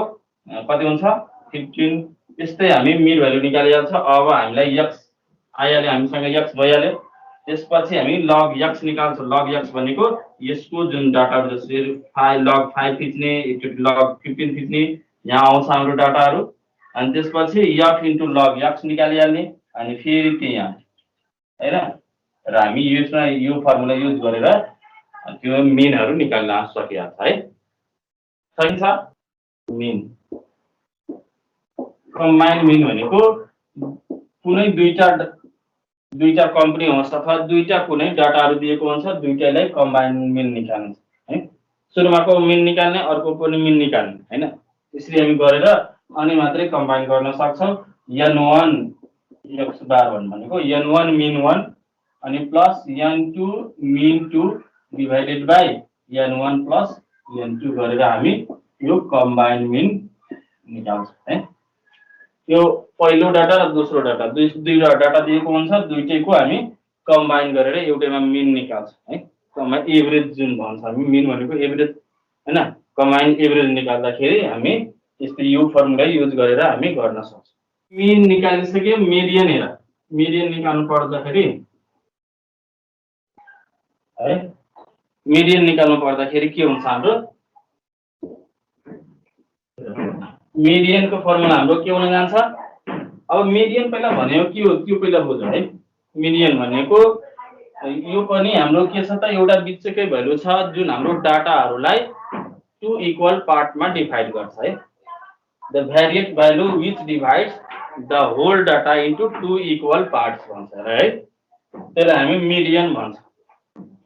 कति हुन्छ 15। यस्तै हामी मिन भ्यालु निकालिएको छ। अब हामीलाई x आइहाल्यो, हामीसँग x भइहाल्यो। त्यसपछि हामी log x निकाल्छौँ। log x भनेको यसको जुन डाटा जसरी log 5 थिच्ने, log 15 थिच्ने, यहाँ आउँछ हाम्रो डाटाहरू। अनि त्यसपछि f इन्टु log x निकालिहाल्ने अनि फेरि त्यही यहाँ हैन। र हामी यसमा यो फर्मुला युज गरेर त्यो मिनहरू निकाल्न सकिहाल्छ है। सही छ। मिन कम्बाइन मिन भनेको कुनै दुईटा कम्पनी होस् अथवा दुईटा कुनै डाटाहरू दिएको हुन्छ, दुईटैलाई कम्बाइन मिन निकाल्नु है। सुरुमाको मिन निकाल्ने, अर्को पनि मिन निकाल्ने हैन। त्यसरी हामी गरेर अनि मात्रै कम्बाइन गर्न सक्छौँ। n1 x बार 1 भनेको n1 मिन 1 अनि plus n2 mean 2 divided by n1 plus n2 गरेर हामी यो कम्बाइन मिन निकाल्छौँ है। यो पहिलो डाटा र दोस्रो डाटा दुईवटा डाटा दिएको हुन्छ, दुईटैको हामी कम्बाइन गरेर एउटैमा मिन निकाल्छौँ है। कम्बाइन एभरेज जुन भन्छ हामी, मिन भनेको एभरेज हैन। कम्बाइन एभरेज निकाल्दाखेरि हामी यस्तै यो फर्मुला युज गरेर हामी गर्न सक्छौँ। मिन निकालिसक्यो। मिडियन हेर, मिडियन निकाल्नु पर्दाखेरि है, मिडियन निकाल्नु पर्दाखेरि के हुन्छ हाम्रो मिडियन को फर्मुला हाम्रो के हुन जान्छ। अब मिडियन पहिला भनेको के हो त्यो पहिला बुझ है। मिडियन भनेको यो पनि हाम्रो के छ त, एउटा बिचकै भ्यालु छ जुन हाम्रो डाटाहरूलाई 2 इक्वल पार्टमा डिभाइड गर्छ है। The variate value which divides the whole data into 2 equal parts भन्छ है। त्यसलाई हामी मिडियन भन्छ।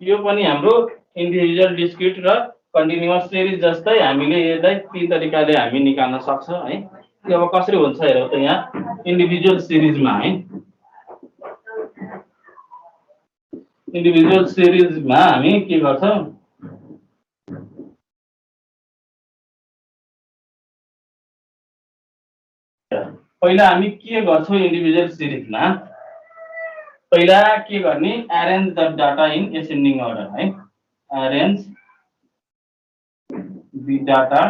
यो पनि हाम्रो इन्डिभिजुअल, डिस्क्रिट र कन्टिन्युअस सिरिज जस्तै हामीले यसलाई तीन तरिकाले हामी निकाल्न सक्छौँ है। यो अब कसरी हुन्छ हेरौँ त। यहाँ इन्डिभिजुअल सिरिजमा है, इन्डिभिजुअल सिरिजमा हामी के गर्छौँ, पहिला हामी के गर्छौँ इन्डिभिजुअल सिरिजमा, पहिला के गर्ने, arrange the data in ascending order है। Arrange the data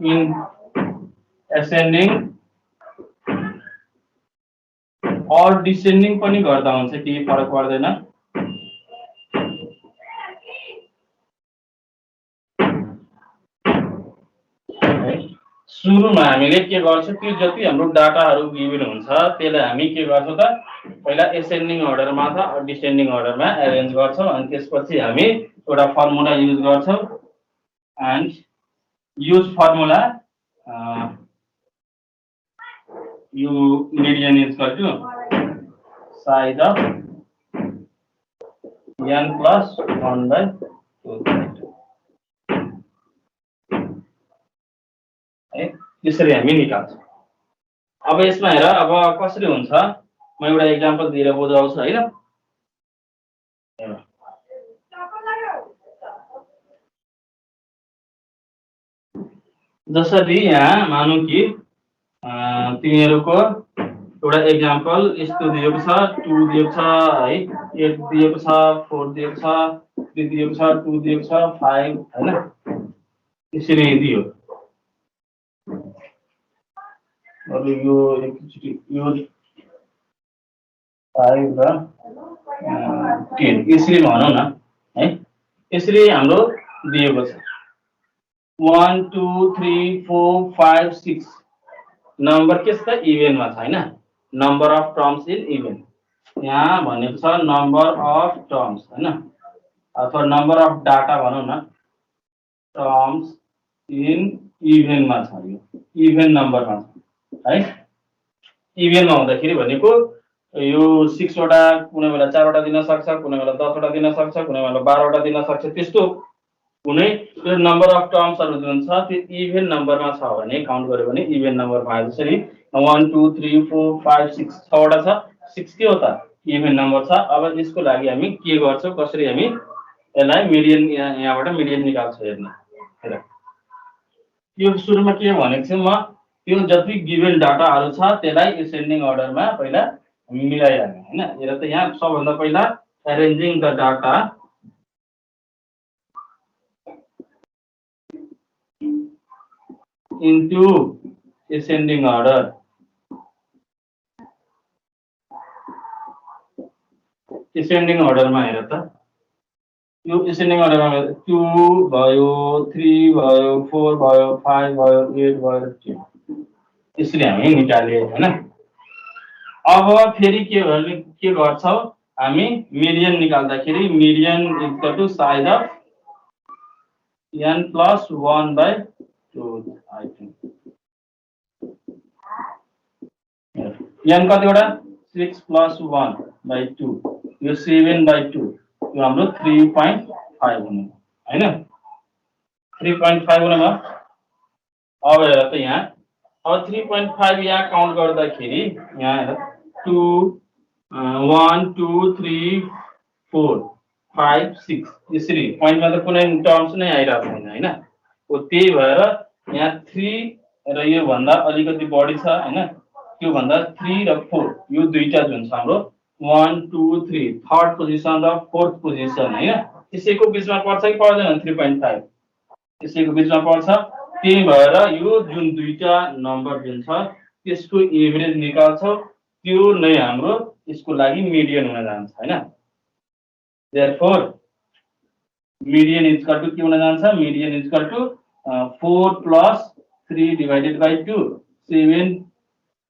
in ascending or descending पनि गर्दा हुन्छ, केही फरक पर्दैन। सुरुमा हामीले के गर्छौँ, त्यो जति हाम्रो डाटाहरू गिभन हुन्छ त्यसलाई हामी के गर्छौँ त, पहिला एसेन्डिङ अर्डरमा अथवा डिसेन्डिङ अर्डरमा एरेन्ज गर्छौँ। अनि त्यसपछि हामी एउटा फर्मुला युज गर्छौँ। And use formula you median is equal to size of n plus 1/2 है। त्यसरी हामी निकाल्छौँ। अब यसमा हेर, अब कसरी हुन्छ म एउटा एक्जाम्पल दिएर बुझाउँछु हैन। जसरी यहाँ मानौँ कि तिनीहरूको एउटा एक्जाम्पल यस्तो दिएको छ, 2 दिएको छ है, 8 दिएको छ, 4 दिएको छ, 3 दिएको छ, 2 दिएको छ, 5 हैन, यसरी दियो। अब यो एकचोटि यो 5 र 10 यसरी भनौँ न है। यसरी हाम्रो दिएको छ 1 2 3 4 5 6 नम्बर के छ, इभेनमा छ हैन। Number of terms in even यहाँ भनेको छ, नम्बर अफ टर्म्स हैन, अथवा नम्बर अफ डाटा भनौँ न, टर्म्स इन इभेनमा छ। यो इभेन नम्बरमा छ है। इभेनमा हुँदाखेरि भनेको यो 6 वटा कुनै बेला 4 वटा दिन सक्छ, कुनै बेला 10 वटा दिन सक्छ, कुनै बेला 12 वटा दिन सक्छ। त्यस्तो कुनै त्यो नम्बर अफ टर्म्सहरु जुन छ त्यो इभेन नम्बरमा छ भने काउन्ट गर्यो भने इभेन नम्बरमा आयो। जसरी 1 2 3 4 5 6 6 वटा छ, 6 के हो त, इभेन नम्बर छ। अब यसको लागि हामी के गर्छौं, कसरी हामी यसलाई मिडियन, यहाँबाट मिडियन निकाल्छौं। हेर्नु यो सुरुमा के भनेको छु म, त्यो जति गिभन डाटाहरु छ त्यसलाई एसेन्डिङ अर्डरमा पहिला मिलाइहाल्ने हैन। हेर त यहाँ सबभन्दा पहिला arranging the data into ascending order. Ascending order मा हेर त यो ascending order मा 2 भयो 3 भयो 4 भयो 5 भयो 8 भयो 10 यसरी हामी निकाल्यो हैन। अब फेरि के गर्छौ हामी मिडियन निकाल्दाखेरि median equal to side of n plus 1 by 2 I think n कतिवटा 6 plus 1 by 2 यो 7 by 2 यो हाम्रो 3.5 हुने हैन 3.5 हुने भयो। अब हेर त यहाँ अब 3.5 यहाँ काउन्ट गर्दाखेरि यहाँ हेर 2 1 2 3 4 5 6 यसरी पोइन्टमा त कुनै टर्म्स नै आइरहेको छैन हैन। हो त्यही भएर यहाँ 3 र यो भन्दा अलिकति बढी छ हैन त्यो भन्दा 3 र 4 यो दुईटा जुन छ हाम्रो 1 2 3 थर्ड पोजिसन र फोर्थ पोजिसन हैन त्यसैको बीचमा पर्छ कि पर्दैन 3.5 त्यसैको बीचमा पर्छ। त्यही भएर यो जुन दुईटा नम्बर जुन छ त्यसको एभरेज निकाल्छौ त्यो नै हाम्रो यसको लागि मिडियन हुन जान्छ हैन। Therefore median is equal to के हुन जान्छ median is equal to 4 plus 3 divided by 2 7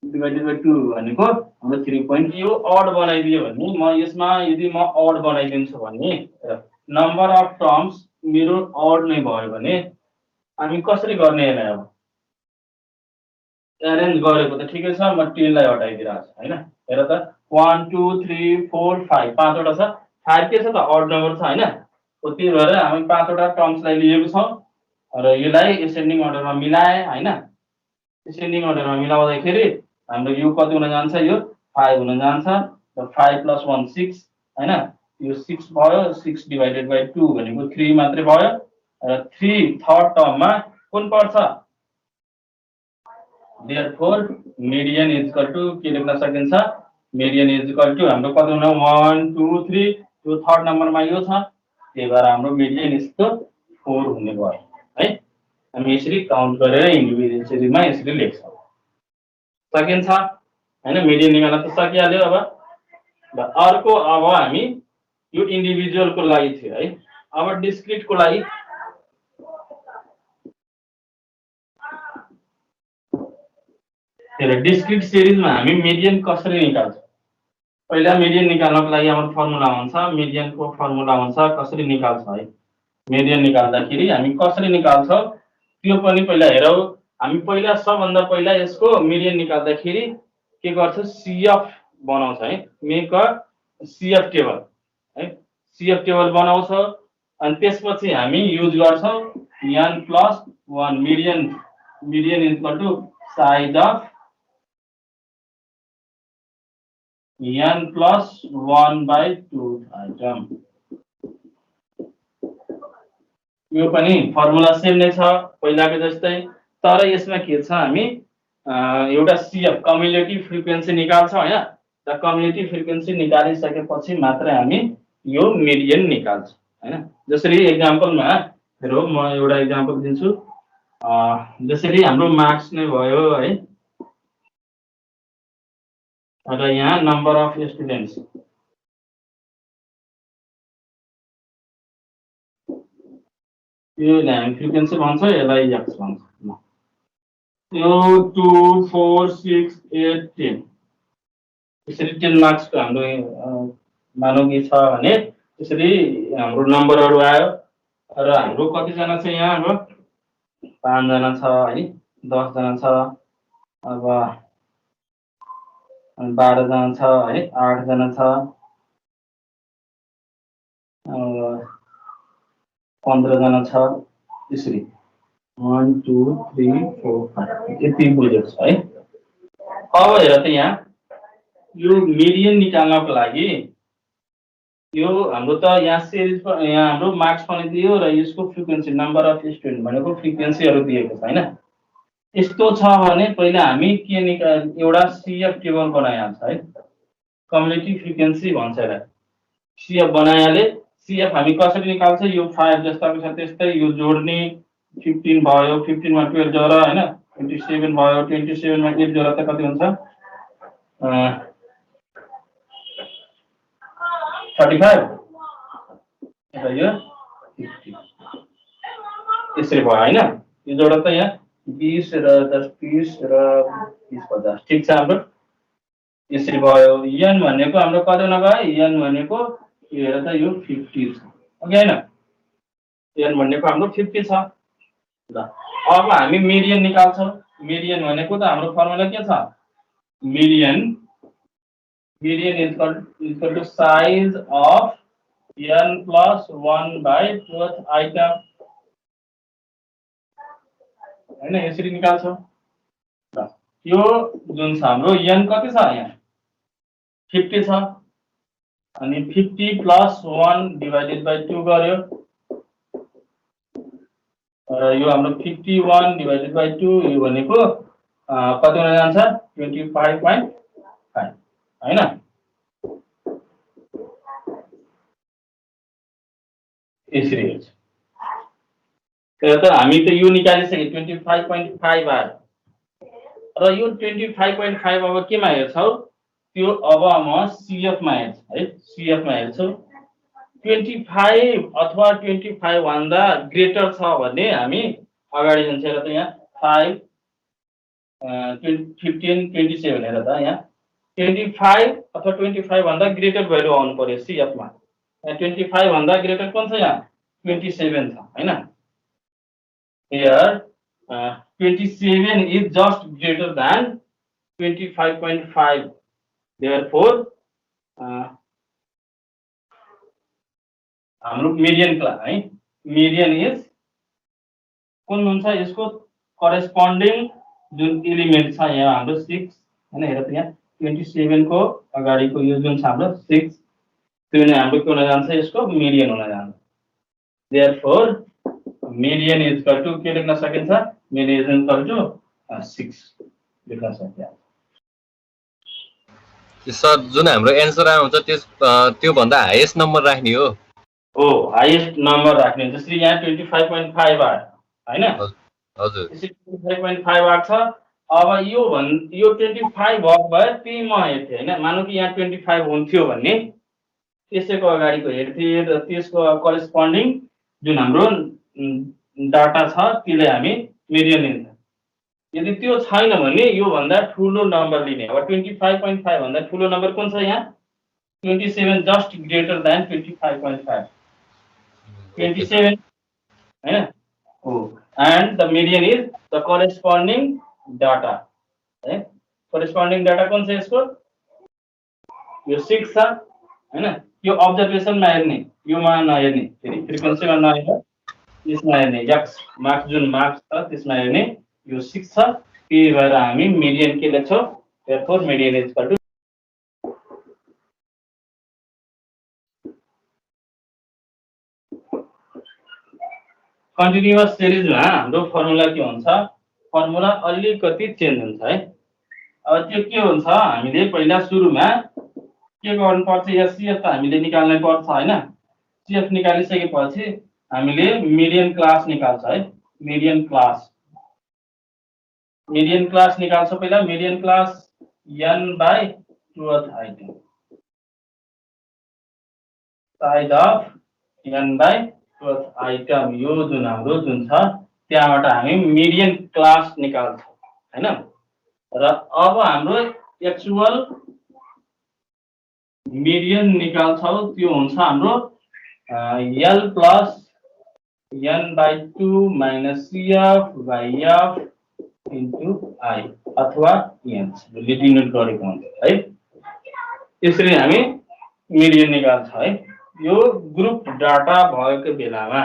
divided by 2 भनेको हाम्रो 3. यो odd बनाइदियो भने म यसमा यदि म odd बनाइदिन्छु भने नम्बर अफ टर्म्स मेरो odd नै भयो भने हामी कसरी गर्ने हैन अब एरेन्ज गरेको त ठिकै छ म 10 लाई हटाइदिरहेको छु हैन। हेर त 1 2 3 4 5 पाँचवटा छ 5 के छ त odd नम्बर छ हैन। हो त्यही भएर हामी पाँचवटा टर्म्सलाई लिएको छौं र यसलाई एसेन्डिङ अर्डरमा मिलाए हैन। एसेन्डिङ अर्डरमा मिलाउँदाखेरि हाम्रो यो कति हुन जान्छ यो 5 हुन जान्छ र 5 + 1 6 हैन यो 6 भयो 6 डिवाइडेड बाइ 2 भनेको 3 मात्रै भयो र 3 थर्ड टर्ममा कुन पर्छ। Therefore median is equal to के लेख्न सकिन्छ median is equal to हाम्रो कति हुन 1 2 3 यो थर्ड नम्बरमा यो छ त्यही भएर हाम्रो मिडियन यसको 4 हुने भयो है। हामी यसरी काउन्ट गरेर इन्डिभिजुअल सिरीजमा यसरी लेख्छौं सकिन्छ हैन। मिडियन निकाल्न त सकिहाल्यो। अब अर्को अब हामी यो इन्डिभिजुअल को लागि थियो है। अब डिस्क्रिट को लागि हेर डिस्क्रिट सिरिजमा हामी मिडियन कसरी निकाल्छौं पहिला मिडियन निकाल्नको लागि हाम्रो फर्मुला हुन्छ मिडियन को फर्मुला हुन्छ कसरी निकाल्छ है। मिडियन निकाल्दाखेरि हामी कसरी निकाल्छौं त्यो पनि पहिला हेरौ। हामी पहिला सबभन्दा पहिला यसको मिडियन निकाल्दाखेरि के गर्छौं सीएफ बनाउँछ है मेक अ सीएफ टेबल है। सीएफ टेबल बनाउँछ अनि त्यसपछि हामी युज गर्छौं n + 1 median median equal to side of n plus 1 by 2 item यो पनि फर्मुला सेम नै छ पहिलाको जस्तै तर यसमा के छ हामी एउटा सीएफ कम्युलेटिभ फ्रिक्वेन्सी निकाल्छौं हैन। र कम्युलेटिभ फ्रिक्वेन्सी निकालिसकेपछि मात्र हामी यो मिडियन निकाल्छौं हैन। जसरी एक्जाम्पलमा हेरौ म एउटा एक्जाम्पल दिन्छु जसरी हाम्रो मार्क्स नै भयो है र यहाँ नम्बर अफ स्टुडेन्ट्स यो हामी फ्रिक्वेन्सी भन्छ यसलाई x भन्छ यो 2 4 6 8 10 यसरी 10 मार्क्स को हाम्रो मानौ कि छ भने त्यसरी हाम्रो नम्बरहरु आयो र हाम्रो कति जना छ यहाँ अब 5 जना छ है 10 जना छ अब 12 जना छ है 8 जना छ 15 जना छ त्यसरी 1 2 3 4 5 यति बुझेको छ है। अब हेर त यहाँ यो मिडियन निकाल्नको लागि यो हाम्रो त यहाँ सिरिज यहाँ हाम्रो मार्क्स पनि दियो र यसको फ्रिक्वेन्सी नम्बर अफ स्टुडेन्ट भनेको फ्रिक्वेन्सीहरु दिएको छ हैन। यस्तो छ भने पहिला हामी के एउटा सीएफ टेबल बनाइहाल्छ है। कम्युलेटिभ फ्रिक्वेन्सी भन्छ यसलाई सीएफ बनाइहाले। सीएफ हामी कसरी निकाल्छ यो 5 जस्ताको छ त्यस्तै यो जोड्ने 15 भयो, 15 मा 12 जोडा हैन, 27 भयो, 27 मा 8 जोडा त कति हुन्छ? 35 र यो 50 यसरी भयो हैन। यो जोडा त यहाँ 20 र 10 30 र 20 50 ठीक छ हाम्रो। यसरी भयो। n भनेको हाम्रो कति नगयो? n भनेको यो हेर त यो 50 छ। ओके हैन? n भनेको हाम्रो 50 छ। ल अब हामी मिडियन निकाल्छौँ। मिडियन भनेको त हाम्रो फर्मुला के छ? Median equal to size of n plus 1 by 2th item हैन, यसरी निकाल्छौँ। ल यो जुन छ हाम्रो n कति छ यहाँ? 50 छ। अनि 50 plus 1 divided by 2 गर्यो र यो हाम्रो 51 divided by 2 यो भनेको कति हुन जान्छ? 25.5 हैन? यसरी हेर्छ। त हामी त यो निकालिसके 25.5 आयो र यो 25.5 अब केमा हेर्छौ? त्यो अब म CF मा हेर्छु है। CF मा हेर्छु। 25 अथवा 25 भन्दा ग्रेटर छ भने हामी अगाडि जान्छ र त यहाँ 5 15 27 हेर त यहाँ 25 अथवा 25 भन्दा ग्रेटर भ्यालु आउनु पर्यो CF मा। 25 भन्दा ग्रेटर कुन छ यहाँ? 27 छ हैन? Here 27 is just greater than 25.5. Therefore हाम्रो मिडियन क्लास है, मिडियन इज कुन हुन्छ? यसको करेस्पोन्डिङ जुन एलिमेन्ट छ यहाँ हाम्रो 6 हैन, हेर त यहाँ 27 को अगाडिको यो जुन छ हाम्रो 6 त्यो नै हाम्रो के हुन जान्छ? यसको मिडियन हुन जान्छ। Therefore median is equal to के लेख्न सकिन्छ? Median is equal to 6 लेख्न सकिन्छ। सर जुन हाम्रो एन्सर आउँछ त्यो भन्दा हाईएस्ट नम्बर राख्ने हो। हो, हाईएस्ट नम्बर राख्ने। जसरी यहाँ 25.5 आयो हैन? हजुर। यसरी 25.5 आएको छ। अब यो 25 भएको भए त्यही म हेर्थे हैन। मानौ कि यहाँ 25 हुन्थ्यो भन्ने त्यसैको अगाडिको हेर्थे र त्यसको करेस्पोन्डिङ जुन हाम्रो डाटा छ त्यसले हामी मिडियन लिन्छ। यदि त्यो छैन भने यो भन्दा ठुलो नम्बर लिने। अब 25.5 भन्दा ठुलो नम्बर कुन छ यहाँ? 27 जस्ट ग्रेटर देन 25.5 27 हैन? हो, and the median is the corresponding data है। करेस्पोन्डिङ डाटा कुन छ यसको? यो 6 छ हैन? यो अब्जर्भेसनमा हेर्ने, योमा नहेर्ने, फेरि फ्रिक्वेन्सीमा नहेर्ने, यसमा हेर्ने, एक्स मार्क्स जुन मार्क्स छ त्यसमा हेर्ने। यो 6 छ। त्यही भएर हामी मिडियन के लेख्छौँ? therefore median is equal to continuous सिरिजमा हाम्रो फर्मुला के हुन्छ? फर्मुला अलिकति चेन्ज हुन्छ है। अब त्यो के हुन्छ? हामीले पहिला सुरुमा के गर्नुपर्छ? CF त हामीले निकाल्नै पर्छ हैन? CF निकालिसकेपछि हामीले मिडियन क्लास निकाल्छ है। मिडियन क्लास निकाल्छ पहिला। Median class n by 2th item size of n by 2th item यो जुन हाम्रो जुन छ त्यहाँबाट हामी मिडियन क्लास निकाल्छौँ हैन? र अब हाम्रो एक्चुअल मिडियन निकाल्छौँ त्यो हुन्छ हाम्रो L plus n by 2 minus CF by F into I अथवा n लिडिङ गरेको हुन्छ है। यसरी हामी मिडियन निकाल्छ है। यो ग्रुप डाटा भएको बेलामा।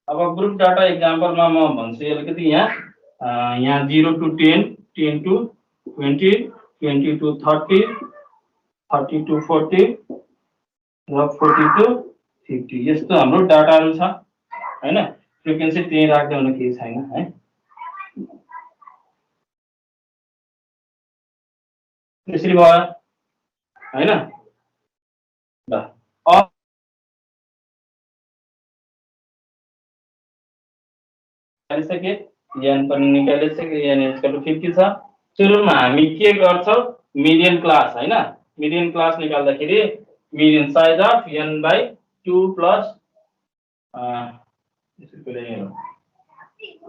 अब ग्रुप डाटा एक्जाम्पलमा म भन्छु अलिकति यहाँ 0 to 10, 10 to 20, 20 to 30, 30 to 40 र 40 to 50 यस्तो हाम्रो डाटाहरू छ हैन? फ्रिक्वेन्सी त्यही राख्दै हुनु केही छैन है। यसरी भयो हैन? ल निकालिसके, n पनि निकालिसके, n इक्वल टु 50 छ। सुरुमा हामी के गर्छौं, मिडियन क्लास हैन, मिडियन क्लास निकाल्दाखेरि median size of n by 2 plus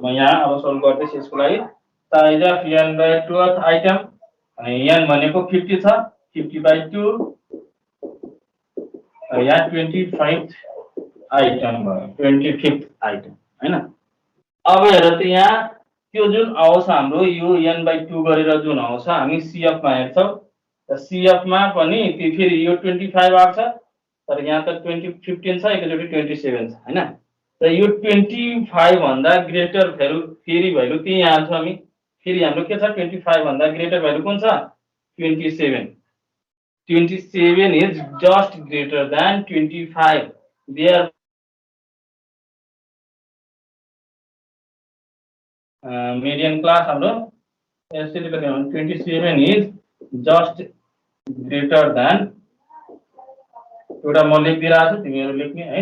म यहाँ अब सोल्भ गर्दैछु यसको लागि। Size of n by 2 item अनि n भनेको 50 छ, 50 by 2 यहाँ 25 आइटम भयो, 25th आइटम हैन। अब हेर त यहाँ त्यो जुन आउँछ हाम्रो यो n by 2 गरेर जुन आउँछ हामी CF मा हेर्छौं, र CF मा पनि त्यो फेरि यो 25 आउँछ, तर यहाँ त 15 छ, एकैचोटी 27 छ हैन। र यो 25 भन्दा ग्रेटर भ्यालु फेरि भ्यालु त्यही यहाँ छ, हामी फेरि हाम्रो के छ 25 भन्दा ग्रेटर भ्यालु कुन छ 27, 27 is just greater than 25, there median class हाम्रो यसरी पनि 27 is just greater than, एउटा म लेखिदिरहेको छु तिमीहरु लेख्ने है,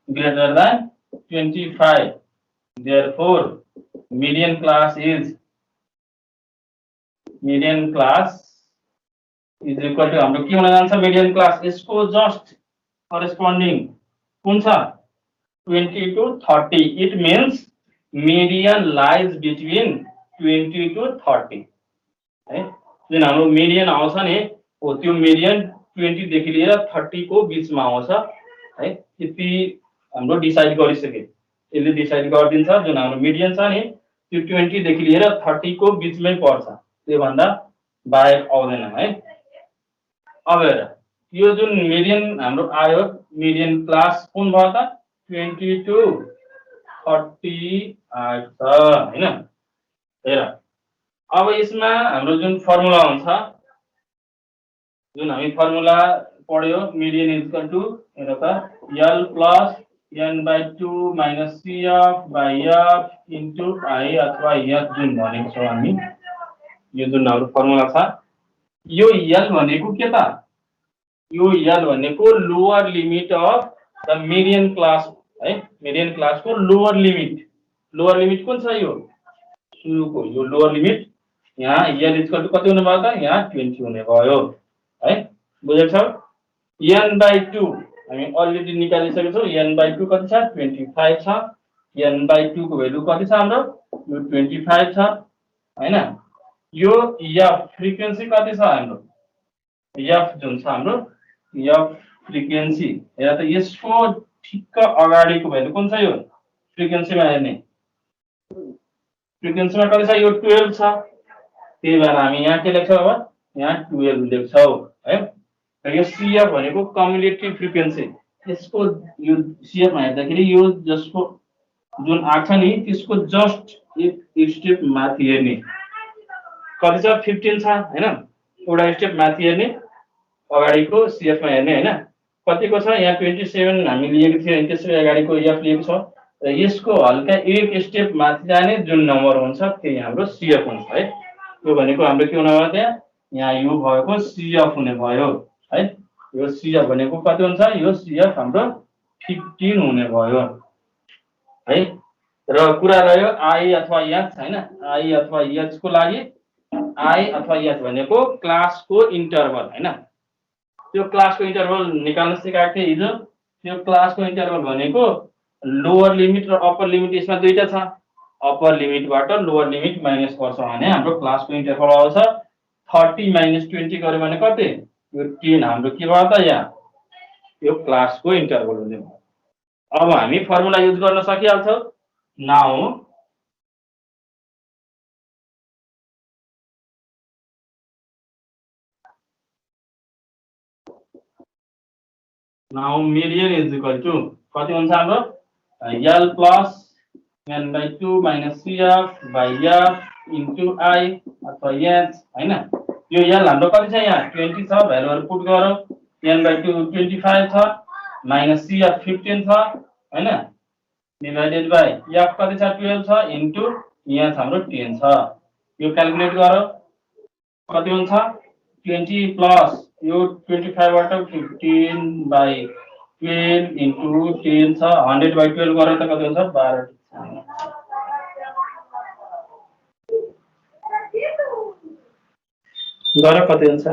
greater than 25, therefore median class is equal to हाम्रो के हुन जान्छ median class, यसको just corresponding कुन छ 20 to 30, it means median lies between 20 to 30 है। जुन हाम्रो median आउँछ नि हो त्यो median 20 देखि लिएर 30 को बीचमा आउँछ है। यति हाम्रो डिसाइड गरिसके, यसले डिसाइड गर्दिन्छ जुन हाम्रो median छ नि त्यो 20 देखि लिएर 30 को बीचमै पर्छ, त्यो भन्दा बाहेक आउँदैन है। अब हेर यो जुन median हाम्रो आयो, median क्लास कुन भयो त 20 to 30 आछ हैन। हेर अब यसमा हाम्रो जुन फर्मुला हुन्छ, जुन हामी फर्मुला पढ्यो median is equal to हेर त L plus n by 2 minus CF by F into I अथवा F जुन भनेको छौं हामी, यो जुन हाम्रो फर्मुला छ, यो L भनेको के त, यो L भनेको lower limit of the median class है, median क्लास को लोअर लिमिट कुन छ यो सुरुको यो लोअर लिमिट, यहाँ L इक्वल टु कति हुने भयो त यहाँ 20 हुने भयो है, बुझेछौ। n by 2 हामी अलरेडी निकालिसकेका छौं, n by 2 कति छ 25 छ, n by 2 को भ्यालु कति छ हाम्रो यो 25 छ हैन। यो f फ्रिक्वेन्सी कति छ हाम्रो, f जुन छ हाम्रो f फ्रिक्वेन्सी, हेर त यसको ठिक्क अगाडिको भ्यालु कुन छ, यो फ्रिक्वेन्सीमा हेर्ने फ्रिक्वेन्सीमा कति छ यो 12 छ, त्यही भएर हामी यहाँ के लेख्छौं अब यहाँ 12 लेख्छौं है। र यो CF भनेको कम्युलेटिभ फ्रिक्वेन्सी, यसको यो CF मा हेर्दाखेरि यो जसको जुन आछ नि त्यसको जस्ट एक स्टेप माथि हेर्ने कति छ 15 छ हैन, एउटा स्टेप माथि हेर्ने अगाडिको CF मा हेर्ने हैन, कतिको छ यहाँ 27 हामी लिएको थियो, त्यसै अगाडिको F लिएको छ, र यसको हल्का एक स्टेप माथि जाने जुन नम्बर हुन्छ त्यही हाम्रो CF हुन्छ है। यो भनेको हाम्रो के हुन भयो त्यहाँ यहाँ यो भएको CF हुने भयो है, यो CF भनेको कति हुन्छ, यो CF हाम्रो 15 हुने भयो है। र कुरा रह्यो I अथवा H हैन, I अथवा H को लागि I अथवा H भनेको क्लासको इन्टरभल हैन, त्यो क्लासको इन्टरभल निकाल्न सिकाएको थिए हिजो। त्यो क्लासको इन्टरभल भनेको लोअर लिमिट र अप्पर लिमिट यसमा दुईटा छ, अप्पर लिमिटबाट लोअर लिमिट माइनस गर्छौं भने हाम्रो क्लासको इन्टरभल आउँछ 30 - 20 गर्यो भने कति यो 10 हाम्रो के भयो त यहाँ यो क्लासको इन्टरभल हुने भयो। अब हामी फर्मुला युज गर्न सकिहाल्छौं। Now median is equal to कति हुन्छ हाम्रो L plus n by 2 minus CF by F into I अथवा H हैन। यो L हाम्रो कति छ यहाँ 20 छ, भ्यालुहरु पुट गरौँ, n by 2 25 छ minus CF 15 छ हैन, डिवाइडेड बाइ F कति छ 12 छ इन्टु H हाम्रो 10 छ। यो क्याल्कुलेट गरौँ कति हुन्छ 20 प्लस यो 25 बाट 15 by 12 into 10 छ, 100 by 12 गरेर त कति हुन्छ 12 गर कति हुन्छ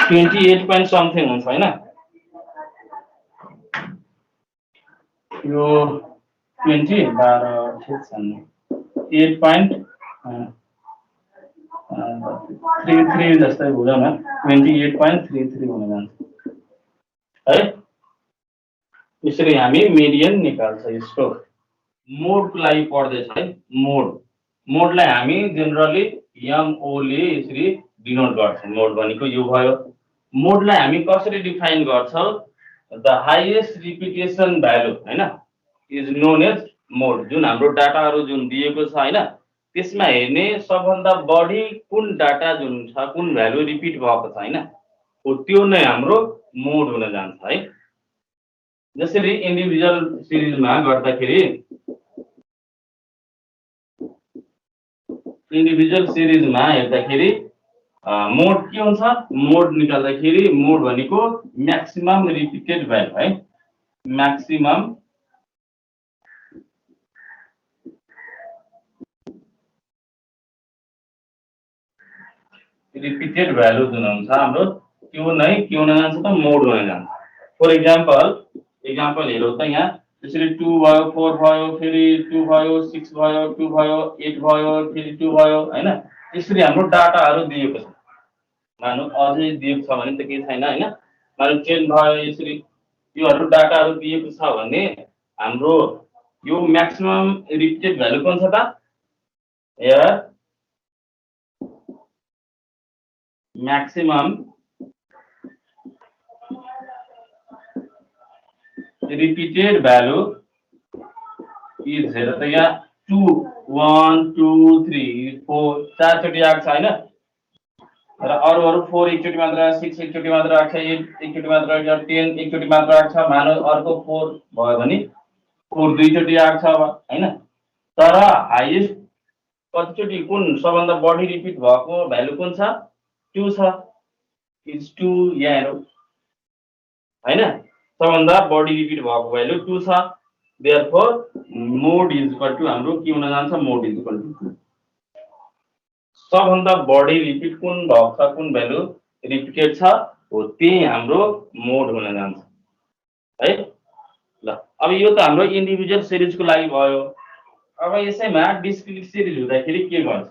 28 point something हुन्छ हैन यो 20 12 ठिक छ नि 8.33 जस्तै बुझौँ न 28.33 हुन जान्छ है यसरी हामी मिडियन निकाल्छ यसको मोडको लागि पढ्दैछ है मोडलाई हामी जेनरली MO ले यसरी डिनोट गर्छौं मोड भनेको यो भयो मोडलाई हामी कसरी डिफाइन गर्छौं द हाईएस्ट रिपिटेसन भ्यालु हैन इज नोन एज मोड जुन हाम्रो डाटाहरु जुन दिएको छ हैन त्यसमा हेर्ने सबभन्दा बढी कुन डाटा जुन छ कुन भ्यालु रिपिट भएको छ हैन हो त्यो नै हाम्रो मोड हुन जान्छ है जसरी इन्डिभिजुअल सिरिजमा गर्दाखेरि इन्डिभिजुअल सिरिजमा हेर्दाखेरि मोड के हुन्छ मोड निकाल्दाखेरि मोड भनेको म्याक्सिमम रिपिटेड भ्यालु है म्याक्सिमम रिपिटेड भ्यालु जुन हुन्छ हाम्रो त्यो नै के हुन जान्छ त मोड हुन जान्छ फर एक्जाम्पल हेरौँ त यहाँ त्यसरी 2 भयो 4 भयो फेरि 2 भयो 6 भयो 2 भयो 8 भयो फेरि 2 भयो हैन यसरी हाम्रो डाटाहरु दिएको छ मानौ अझै दिएको छ भने त के छैन हैन मानौ 10 भयो यसरी योहरु डाटाहरु दिएको छ भने हाम्रो यो म्याक्सिमम रिपिटेड भ्यालु कुन छ त यहाँ maximum repeated value is 0 त यहाँ 2 1 2 3 4 चार चोटी आएको छ हैन र अरु 4 एकचोटी मात्र 6 एकचोटी मात्र आएको छ 8 एकचोटी मात्र आएको छ 10 एकचोटी मात्र आएको छ मानौ अर्को 4 भयो भने 4 दुई चोटी आएको छ हैन तर हाईएस्ट कतिचोटी कुन सबभन्दा बढी रिपिट भएको भ्यालु कुन छ 2 छ इज 2 यहाँ हेरौँ हैन सबभन्दा बढी रिपिट भएको भ्यालु 2 छ therefore mode is equal to हाम्रो के हुन जान्छ मोड इज इक्वल टु 2 सबभन्दा बढी रिपिट कुन भएको छ कुन भ्यालु रिपिटेड छ हो त्यही हाम्रो मोड हुन जान्छ है ल अब यो त हाम्रो इन्डिभिजुअल सिरिजको लागि भयो अब यसैमा डिस्क्रिट सिरिज हुँदाखेरि के गर्छ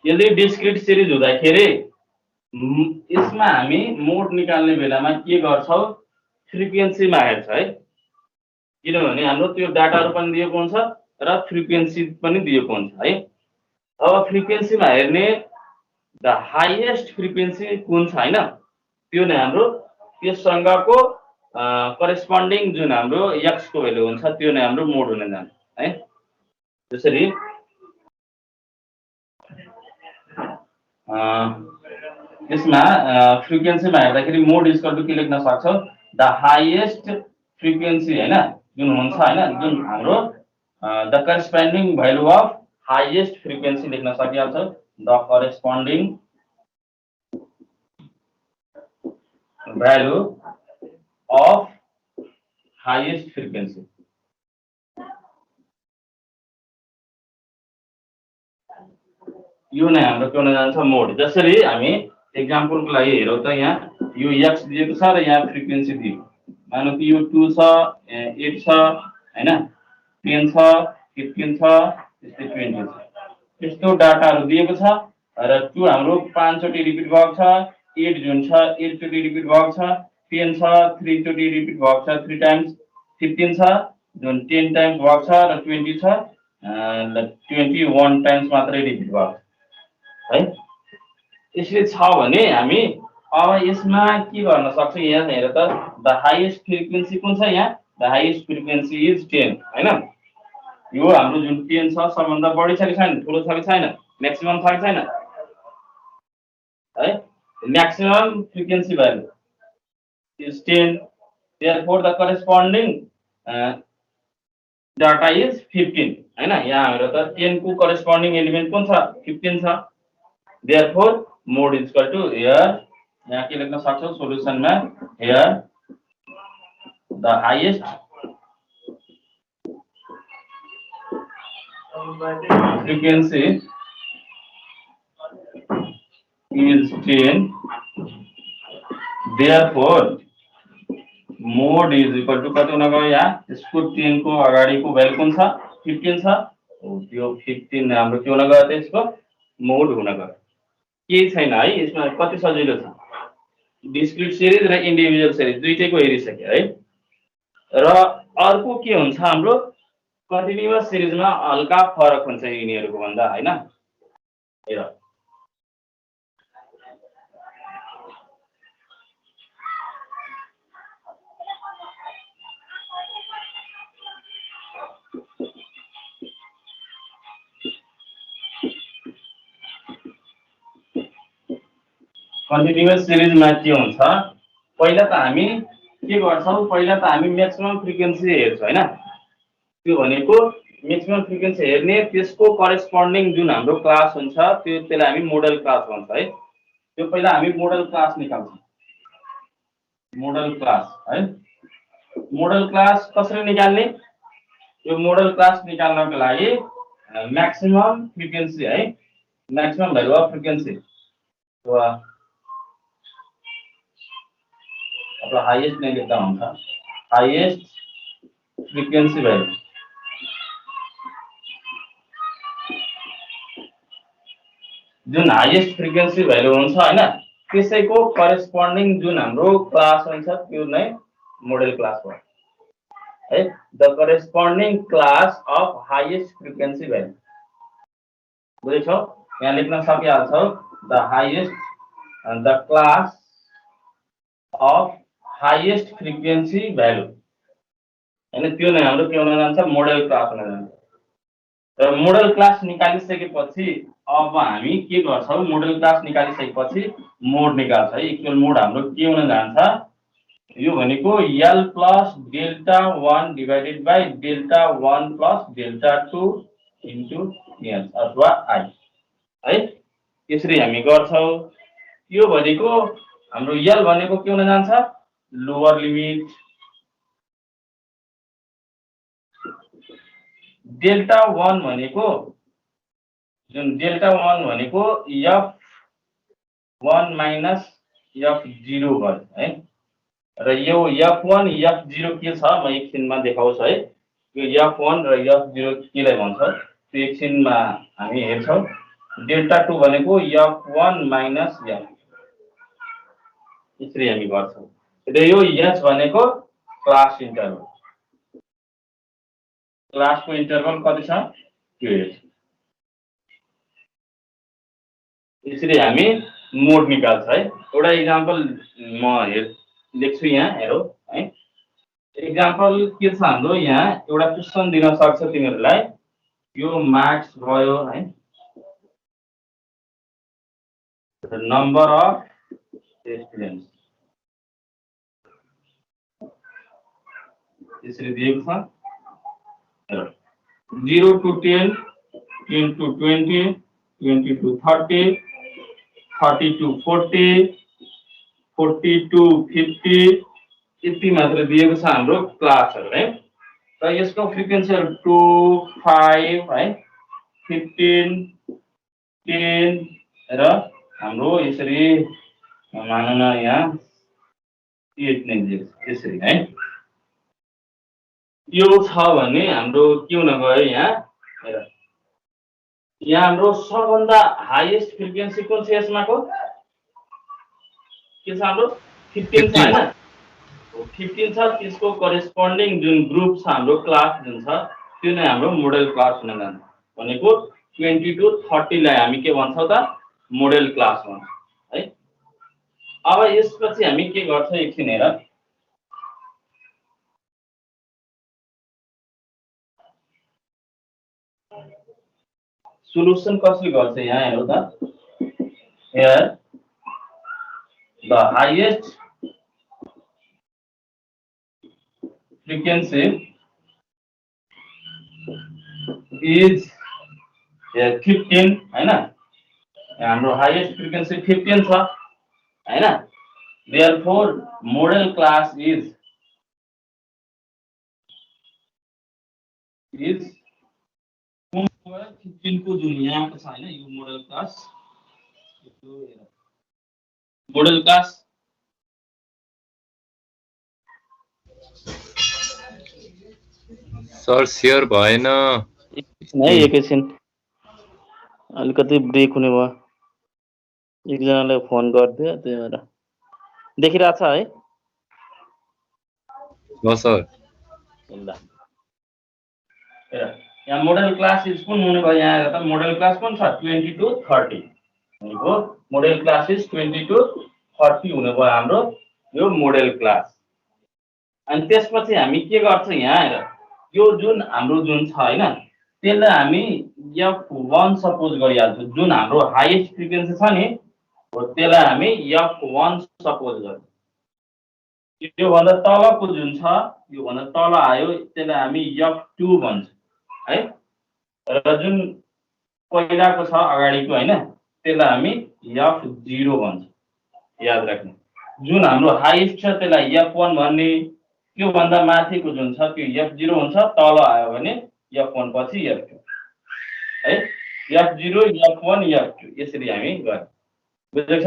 यदि डिस्क्रिट सिरिज हुँदाखेरि यसमा हामी मोड निकाल्ने बेलामा के गर्छौं फ्रिक्वेन्सीमा हेर्छ है किनभने हाम्रो त्यो डाटाहरु पनि दिएको हुन्छ र फ्रिक्वेन्सी पनि दिएको हुन्छ है अब फ्रिक्वेन्सीमा हेर्ने द हाईएस्ट फ्रिक्वेन्सी कुन छ हैन त्यो नै हाम्रो त्यससँगको करेस्पोन्डिङ जुन हाम्रो x को भ्यालु हुन्छ त्यो नै हाम्रो मोड हुन जान्छ है जसरी यसमा फ्रिक्वेन्सीमा हेर्दाखेरि मोड इक्वल टु के लेख्न सक्छौ द हाईएस्ट फ्रिक्वेन्सी हैन जुन हुन्छ हैन जुन हाम्रो the corresponding value of highest frequency लेख्न सकिहाल्छ the corresponding value of highest frequency यो नै हाम्रो के हुन जान्छ मोड जसरी हामी एक्जाम्पलको लागि हेरौँ त यहाँ यो x दिएको छ र यहाँ फ्रिक्वेन्सी दिएको मानौ कि यो 2 छ 8 छ हैन 10 छ 15 छ त्यस्तै 20 छ यस्तो डाटाहरु दिएको छ र 2 हाम्रो 5 चोटी रिपिट भएको छ 8 जुन छ 8 चोटी रिपिट भएको छ 10 छ 3 चोटी रिपिट भएको छ 3 टाइम्स 15 छ जुन 10 टाइम्स भएको छ र 20 छ 21 टाइम्स मात्रै रिपिट भएको है यसले छ भने हामी अब यसमा के गर्न सक्छौं यहाँ हेर त द हाईएस्ट फ्रिक्वेन्सी कुन छ यहाँ द हाईएस्ट फ्रिक्वेन्सी इज 10 हैन यो हाम्रो जुन 10 छ सबभन्दा बढी छ कि छैन ठुलो छ कि छैन म्याक्सिमम छ कि छैन है maximum frequency value is 10 therefore the corresponding data is 15 हैन यहाँ हेर त 10 को corresponding element कुन छ 15 छ therefore mode is equal to here यहाँ के लेख्न सक्छौ सोलुसनमा here the highest frequency is 10, therefore mode is equal to कति हुन गयो यहाँ यसको 10 को अगाडिको भ्यालु कुन छ 15 छ हो त्यो 15 हाम्रो के हुन गयो त यसको मोड हुन गयो केही छैन है यसमा कति सजिलो छ डिस्क्रिट सिरिज र इन्डिभिजुअल सिरिज दुईटैको हेरिसके है र अर्को के हुन्छ हाम्रो कन्टिन्युअस सिरिजमा हल्का फरक हुन्छ यिनीहरुको भन्दा हैन हेर कन्टिन्युअस सिरिजमा के हुन्छ पहिला त हामी के गर्छौं पहिला त हामी म्याक्सिमम फ्रिक्वेन्सी हेर्छौं हैन त्यो भनेको म्याक्सिमम फ्रिक्वेन्सी हेर्ने त्यसको करेस्पोन्डिङ जुन हाम्रो क्लास हुन्छ त्यसलाई हामी मोडल क्लास भन्छ है त्यो पहिला हामी मोडल क्लास निकाल्छौं मोडल क्लास है मोडल क्लास कसरी निकाल्ने यो मोडल क्लास निकाल्नको लागि म्याक्सिमम फ्रिक्वेन्सी है म्याक्सिमम भ्यालु अफ फ्रिक्वेन्सी अब हाईएस्ट नै लेख्दा हुन्छ हाईएस्ट फ्रिक्वेन्सी भ्यालु जुन हाईएस्ट फ्रिक्वेन्सी भ्यालु हुन्छ हैन त्यसैको करेस्पोन्डिङ जुन हाम्रो क्लास हुन्छ त्यो नै मोडल क्लास हो है the corresponding class of highest frequency value बुझ्यौ यहाँ लेख्न सकिहाल्छौ the highest the class of highest frequency value हैन त्यो नै हाम्रो के हुन जान्छ मोडल क्लास हुन जान्छ र मोडल क्लास निकालिसकेपछि अब हामी के गर्छौं मोडल क्लास निकालिसकेपछि मोड निकाल्छ है इक्वल मोड हाम्रो के हुन जान्छ यो भनेको l plus delta 1 divided by delta 1 plus delta 2 into l अथवा i है यसरी हामी गर्छौं यो भनेको हाम्रो l भनेको के हुन जान्छ लोअर लिमिट डेल्टा 1 भनेको जुन डेल्टा 1 भनेको f1 minus f0 भयो है र यो f1 f0 के छ म एकछिनमा देखाउँछु है यो f1 र f0 केलाई भन्छ त्यो एकछिनमा हामी हेर्छौं डेल्टा 2 भनेको f1 minus f यसरी हामी गर्छौं र यो h भनेको क्लास इन्टरभल क्लास को इन्टरभल कति छ त्यो यसरी हामी मोड निकाल्छ है एउटा एक्जाम्पल म लेख्छु यहाँ हेरौ है एक्जाम्पल के छ हाम्रो यहाँ एउटा क्वेशन दिन सक्छ तिमीहरुलाई यो मार्क्स भयो है नम्बर अफ स्टुडेन्ट्स यसरी दिएको छ 0 to 10, 10 to 20, 20 to 30, 30 to 40, 40 to 50 यति मात्र दिएको छ हाम्रो क्लासहरु है र यसको फ्रिक्वेन्सीहरु 2 5 है 15 10 र हाम्रो यसरी मानौं न यहाँ 8 नै दिएको यसरी है यो छ भने हाम्रो के हुन गयो यहाँ हेर यहाँ हाम्रो सबभन्दा हाईएस्ट फ्रिक्वेन्सी कुन छ यसमाको के छ हाम्रो 15 छ हैन 15 छ त्यसको करेस्पोन्डिङ जुन ग्रुप छ हाम्रो क्लास जुन छ त्यो नै हाम्रो मोडल क्लास हुन जान्छ भनेको 20 to 30 लाई हामी के भन्छौ त मोडल क्लास भन्छौ है अब यसपछि हामी के गर्छौ एकछिन हेर solution कसरी गर्छ यहाँ हेरौ त here the highest frequency is 15 हैन हाम्रो हाईएस्ट फ्रिक्वेन्सी 15 छ हैन therefore model class is कुन 15 को जुन यहाँको छ हैन यो मोडल क्लास सर शेयर भएन है एकैछिन अलिकति ब्रेक हुने भयो एकजनाले फोन गरिदियो त्यही भएर देखिरहेछ है हो सर ल यहाँ मोडल क्लास इज कुन हुने भयो यहाँ हेर्दा मोडल क्लास कुन छ 20 to 30 भनेको मोडल क्लास इज 20 to 30 हुने भयो हाम्रो यो मोडल क्लास अनि त्यसपछि हामी के गर्छौं यहाँ हेर यो जुन हाम्रो जुन छ हैन त्यसलाई हामी f1 सपोज गरिहाल्छौं जुन हाम्रो हाईएस्ट फ्रिक्वेन्सी छ नि हो त्यसलाई हामी f1 सपोज गर्छौं यो भन्दा तलको जुन छ यो भन्दा तल आयो त्यसलाई हामी f2 भन्छौं है र जुन पहिलाको छ अगाडिको हैन त्यसलाई हामी f0 भन्छौं याद राख्नु जुन हाम्रो हाईएस्ट छ त्यसलाई f1 भन्ने त्यो भन्दा माथिको जुन छ त्यो f0 हुन्छ तल आयो भने f1 पछि f2 है f0 f1 f2 यसरी हामी गर्ने बुझ्दैछ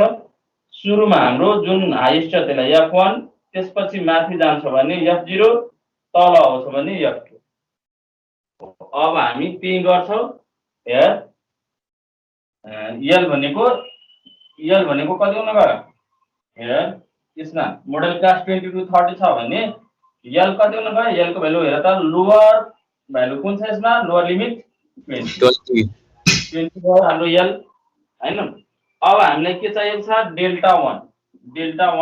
सुरुमा हाम्रो जुन हाईएस्ट छ त्यसलाई f1 त्यसपछि माथि जान्छ भने f0 तल आउँछ भने f2 अब हामी त्यही गर्छौं हेर l भनेको कति हुन गयो हेर यसमा मोडल क्लास 20 to 30 छ भने l कति हुन गयो l को भ्यालु हेर त लोअर भ्यालु कुन छ यसमा लोअर लिमिट 20 भयो हाम्रो l हैन अब हामीलाई के चाहिएको छ डेल्टा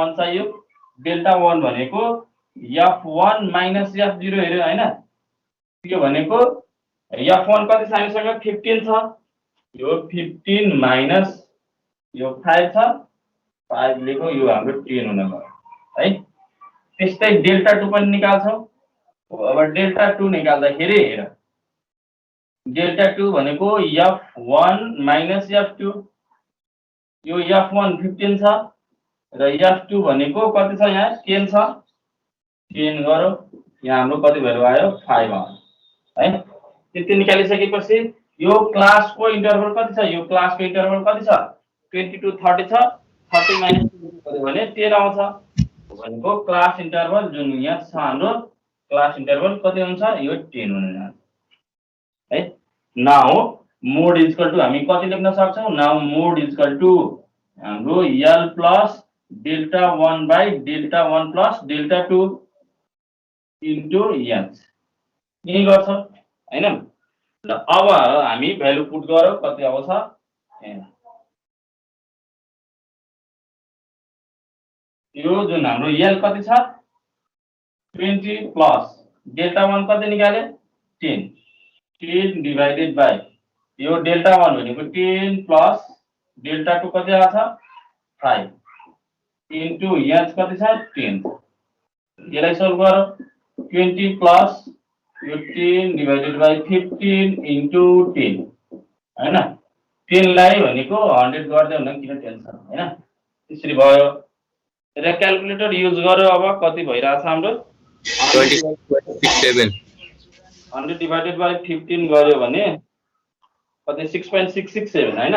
1 चाहियो डेल्टा 1 भनेको f1 माइनस f0 हेर्यो हैन त्यो भनेको f1 कति छ हामीसँग 15 छ यो 15 माइनस यो 5 छ 5 लेखो यो हाम्रो 10 हुन गयो है त्यस्तै डेल्टा 2 पनि निकाल्छौं अब डेल्टा 2 निकाल्दाखेरि हेर डेल्टा 2 भनेको f1 माइनस f2 यो f1 15 छ र f2 भनेको कति छ यहाँ 10 छ 10 गरौ यहाँ हाम्रो कति भ्यालु आयो 5 आयो है त्यति निकालिसकेपछि यो क्लासको इन्टरभल कति छ यो क्लासको इन्टरभल कति छ 20 to 30 छ 30 माइनस 20 गर्यो भने 10 आउँछ भनेको क्लास इन्टरभल जुन यहाँ छ हाम्रो क्लास इन्टरभल कति हुन्छ यो 10 हुन जान्छ है now mode is equal to हामी कति लेख्न सक्छौं now mode is equal to हाम्रो l plus delta 1 by delta 1 plus delta 2 into h यही गर्छौं हैन ल अब हामी भ्यालु पुट गरौ कति आउँछ यो जुन हाम्रो l कति छ 20 प्लस डेल्टा 1 कति निकाले 10 डिवाइडेड बाइ यो डेल्टा 1 भनेको 10 प्लस डेल्टा 2 कति आछ 5 इन्टु h कति छ 10 यसलाई सल्भ गरौ 20 प्लस यो 10 डिवाइडेड बाइ 15 इन्टु 10 हैन 10 लाई भनेको 100 गर्दै हुन किन टेन्सन हैन त्यसरी भयो र क्याल्कुलेटर युज गर्यो अब कति भइराछ हाम्रो 27 100 डिवाइडेड बाइ 15 गर्यो भने कति 6.667 हैन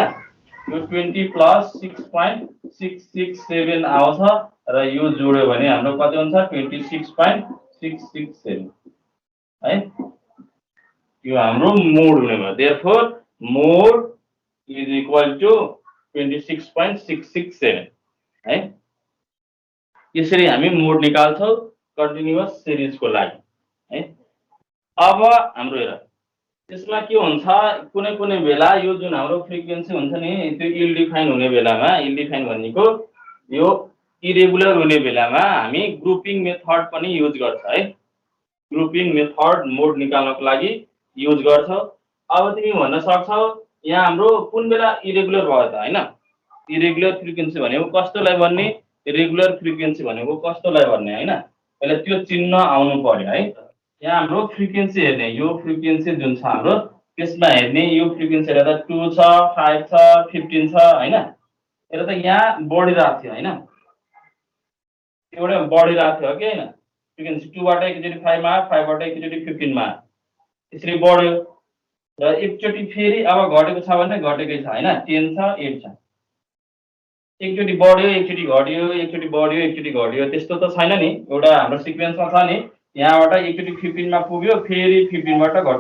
यो 20 प्लस 6.667 आउँछ र यो जोड्यो भने हाम्रो कति हुन्छ 26.667 है यो हाम्रो मोड हुने भयो therefore mode is equal to 26.667 है यसरी हामी मोड निकाल्छौं कन्टिन्युअस सिरिजको लागि है अब हाम्रो हेर त्यसमा के हुन्छ कुनै बेला यो जुन हाम्रो फ्रिक्वेन्सी हुन्छ नि त्यो इल डिफाइन हुने बेलामा इल डिफाइन भनेको यो इरेगुलर हुने बेलामा हामी ग्रुपिङ मेथड पनि युज गर्छ है ग्रुपिङ मेथड मोड निकाल्नको लागि युज गर्छ अब तिमी भन्न सक्छौ यहाँ हाम्रो कुन बेला इरेगुलर भयो त हैन इरेगुलर फ्रिक्वेन्सी भनेको कस्तोलाई भन्ने रेगुलर फ्रिक्वेन्सी भनेको कस्तोलाई भन्ने हैन पहिले त्यो चिन्ह आउनु पर्यो है यहाँ हाम्रो फ्रिक्वेन्सी हेर्ने यो फ्रिक्वेन्सी जुन छ हाम्रो त्यसमा हेर्ने यो फ्रिक्वेन्सी हेर्दा 2 छ 5 छ 15 छ हैन हेर त यहाँ बढिरहेको थियो हैन एउटा बढिरहेको थियो कि होइन फ्रिक्वेन्सी 2 बाट एकचोटि 5 मा 5 बाट एकचोटि 15 मा त्यसरी बढ्यो र एकचोटि फेरि अब घटेको छ भने घटेकै छ होइन 10 छ 8 छ एकचोटि बढ्यो एकचोटि घट्यो एकचोटि बढ्यो एकचोटि घट्यो त्यस्तो त छैन नि एउटा हाम्रो सिक्वेन्समा छ नि यहाँबाट एकचोटि 15 मा पुग्यो फेरि 15 बाट घट्यो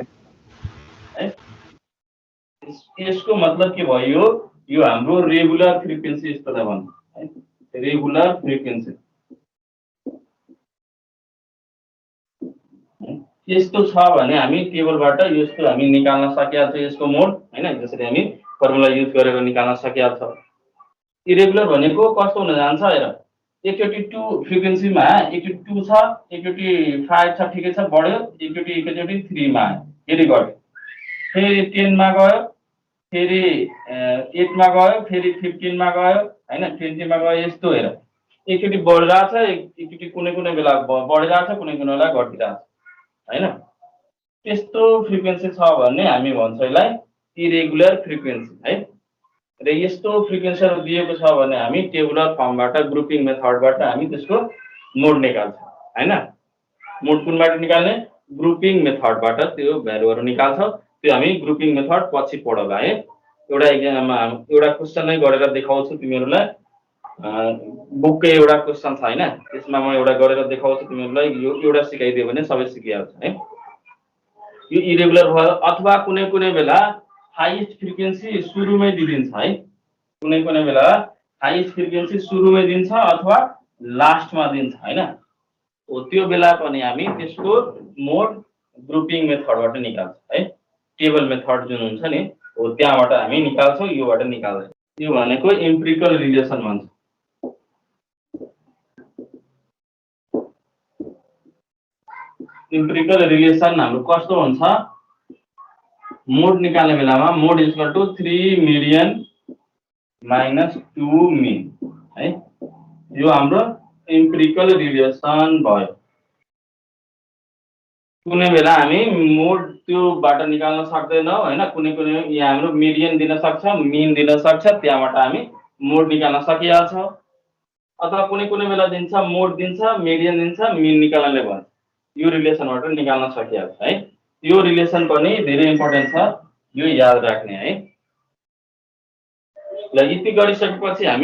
है यसको मतलब के भयो यो हाम्रो रेगुलर फ्रिक्वेन्सी यस्तोलाई भन्छ है रेगुलर फ्रिक्वेन्सी यस्तो छ भने हामी टेबलबाट यस्तो हामी निकाल्न सकिया छ यसको मोड हैन जसरी हामी फर्मुला युज गरेर निकाल्न सकिया छ इरेगुलर भनेको कस्तो हुन जान्छ हेर एकचोटि 2 फ्रिक्वेन्सीमा एकचोटि 2 छ एकचोटि 5 छ ठिकै छ बढ्यो एकचोटि 3 मा फेरि घट्यो फेरि 10 मा गयो फेरि 8 मा गयो फेरि 15 मा गयो हैन 20 मा गयो यस्तो हेर एकचोटि बढिरहेको छ एकचोटि कुनै कुनै बेला बढिरहेको छ कुनै कुनै बेला घटिरहेको छ हैन त्यस्तो फ्रिक्वेन्सी छ भने हामी भन्छौँ यसलाई इरेगुलर फ्रिक्वेन्सी है र यस्तो फ्रिक्वेन्सीहरू दिएको छ भने हामी टेबुलर फर्मबाट ग्रुपिङ मेथडबाट हामी त्यसको मोड निकाल्छौँ हैन मोड कुनबाट निकाल्ने ग्रुपिङ मेथडबाट त्यो भ्यालुहरू निकाल्छौँ त्यो हामी ग्रुपिङ मेथड पछि पढौँला है एउटा एक्जाममा एउटा क्वेशन नै गरेर देखाउँछु तिमीहरूलाई बुककै एउटा क्वेशन छ हैन त्यसमा म एउटा गरेर देखाउँछु तिमीहरूलाई यो एउटा सिकाइदियो भने सबै सिकिहाल्छ है यो इरेगुलर भयो अथवा कुनै कुनै बेला हाईएस्ट फ्रिक्वेन्सी सुरुमै दिन्छ है कुनै कुनै बेला हाईएस्ट फ्रिक्वेन्सी सुरुमै दिन्छ अथवा लास्टमा दिन्छ हैन हो त्यो बेला पनि हामी त्यसको मोड ग्रुपिङ मेथडबाट निकाल्छौँ है टेबल मेथड जुन हुन्छ नि हो त्यहाँबाट हामी निकाल्छौँ योबाट निकाल्छौँ यो भनेको एम्पिरिकल रिलेसन भन्छ एम्पिरिकल रिलेसन हाम्रो कस्तो हुन्छ मोड निकाल्ने बेलामा mode equal to 3 median minus 2 mean है यो हाम्रो एम्पिरिकल रिलेसन भयो कुनै बेला हामी मोड त्योबाट निकाल्न सक्दैनौँ हैन कुनै कुनै यहाँ हाम्रो मिडियन दिन सक्छ मिन दिन सक्छ त्यहाँबाट हामी मोड निकाल्न सकिहाल्छ अथवा कुनै कुनै बेला दिन्छ मोड दिन्छ मिडियन दिन्छ मिन निकाल्नले भन्छ यो रिलेसनबाट निकाल्न सकिहाल्छ है यो रिलेसन पनि धेरै इम्पोर्टेन्ट छ यो याद राख्ने है ल यति गरिसकेपछि हामी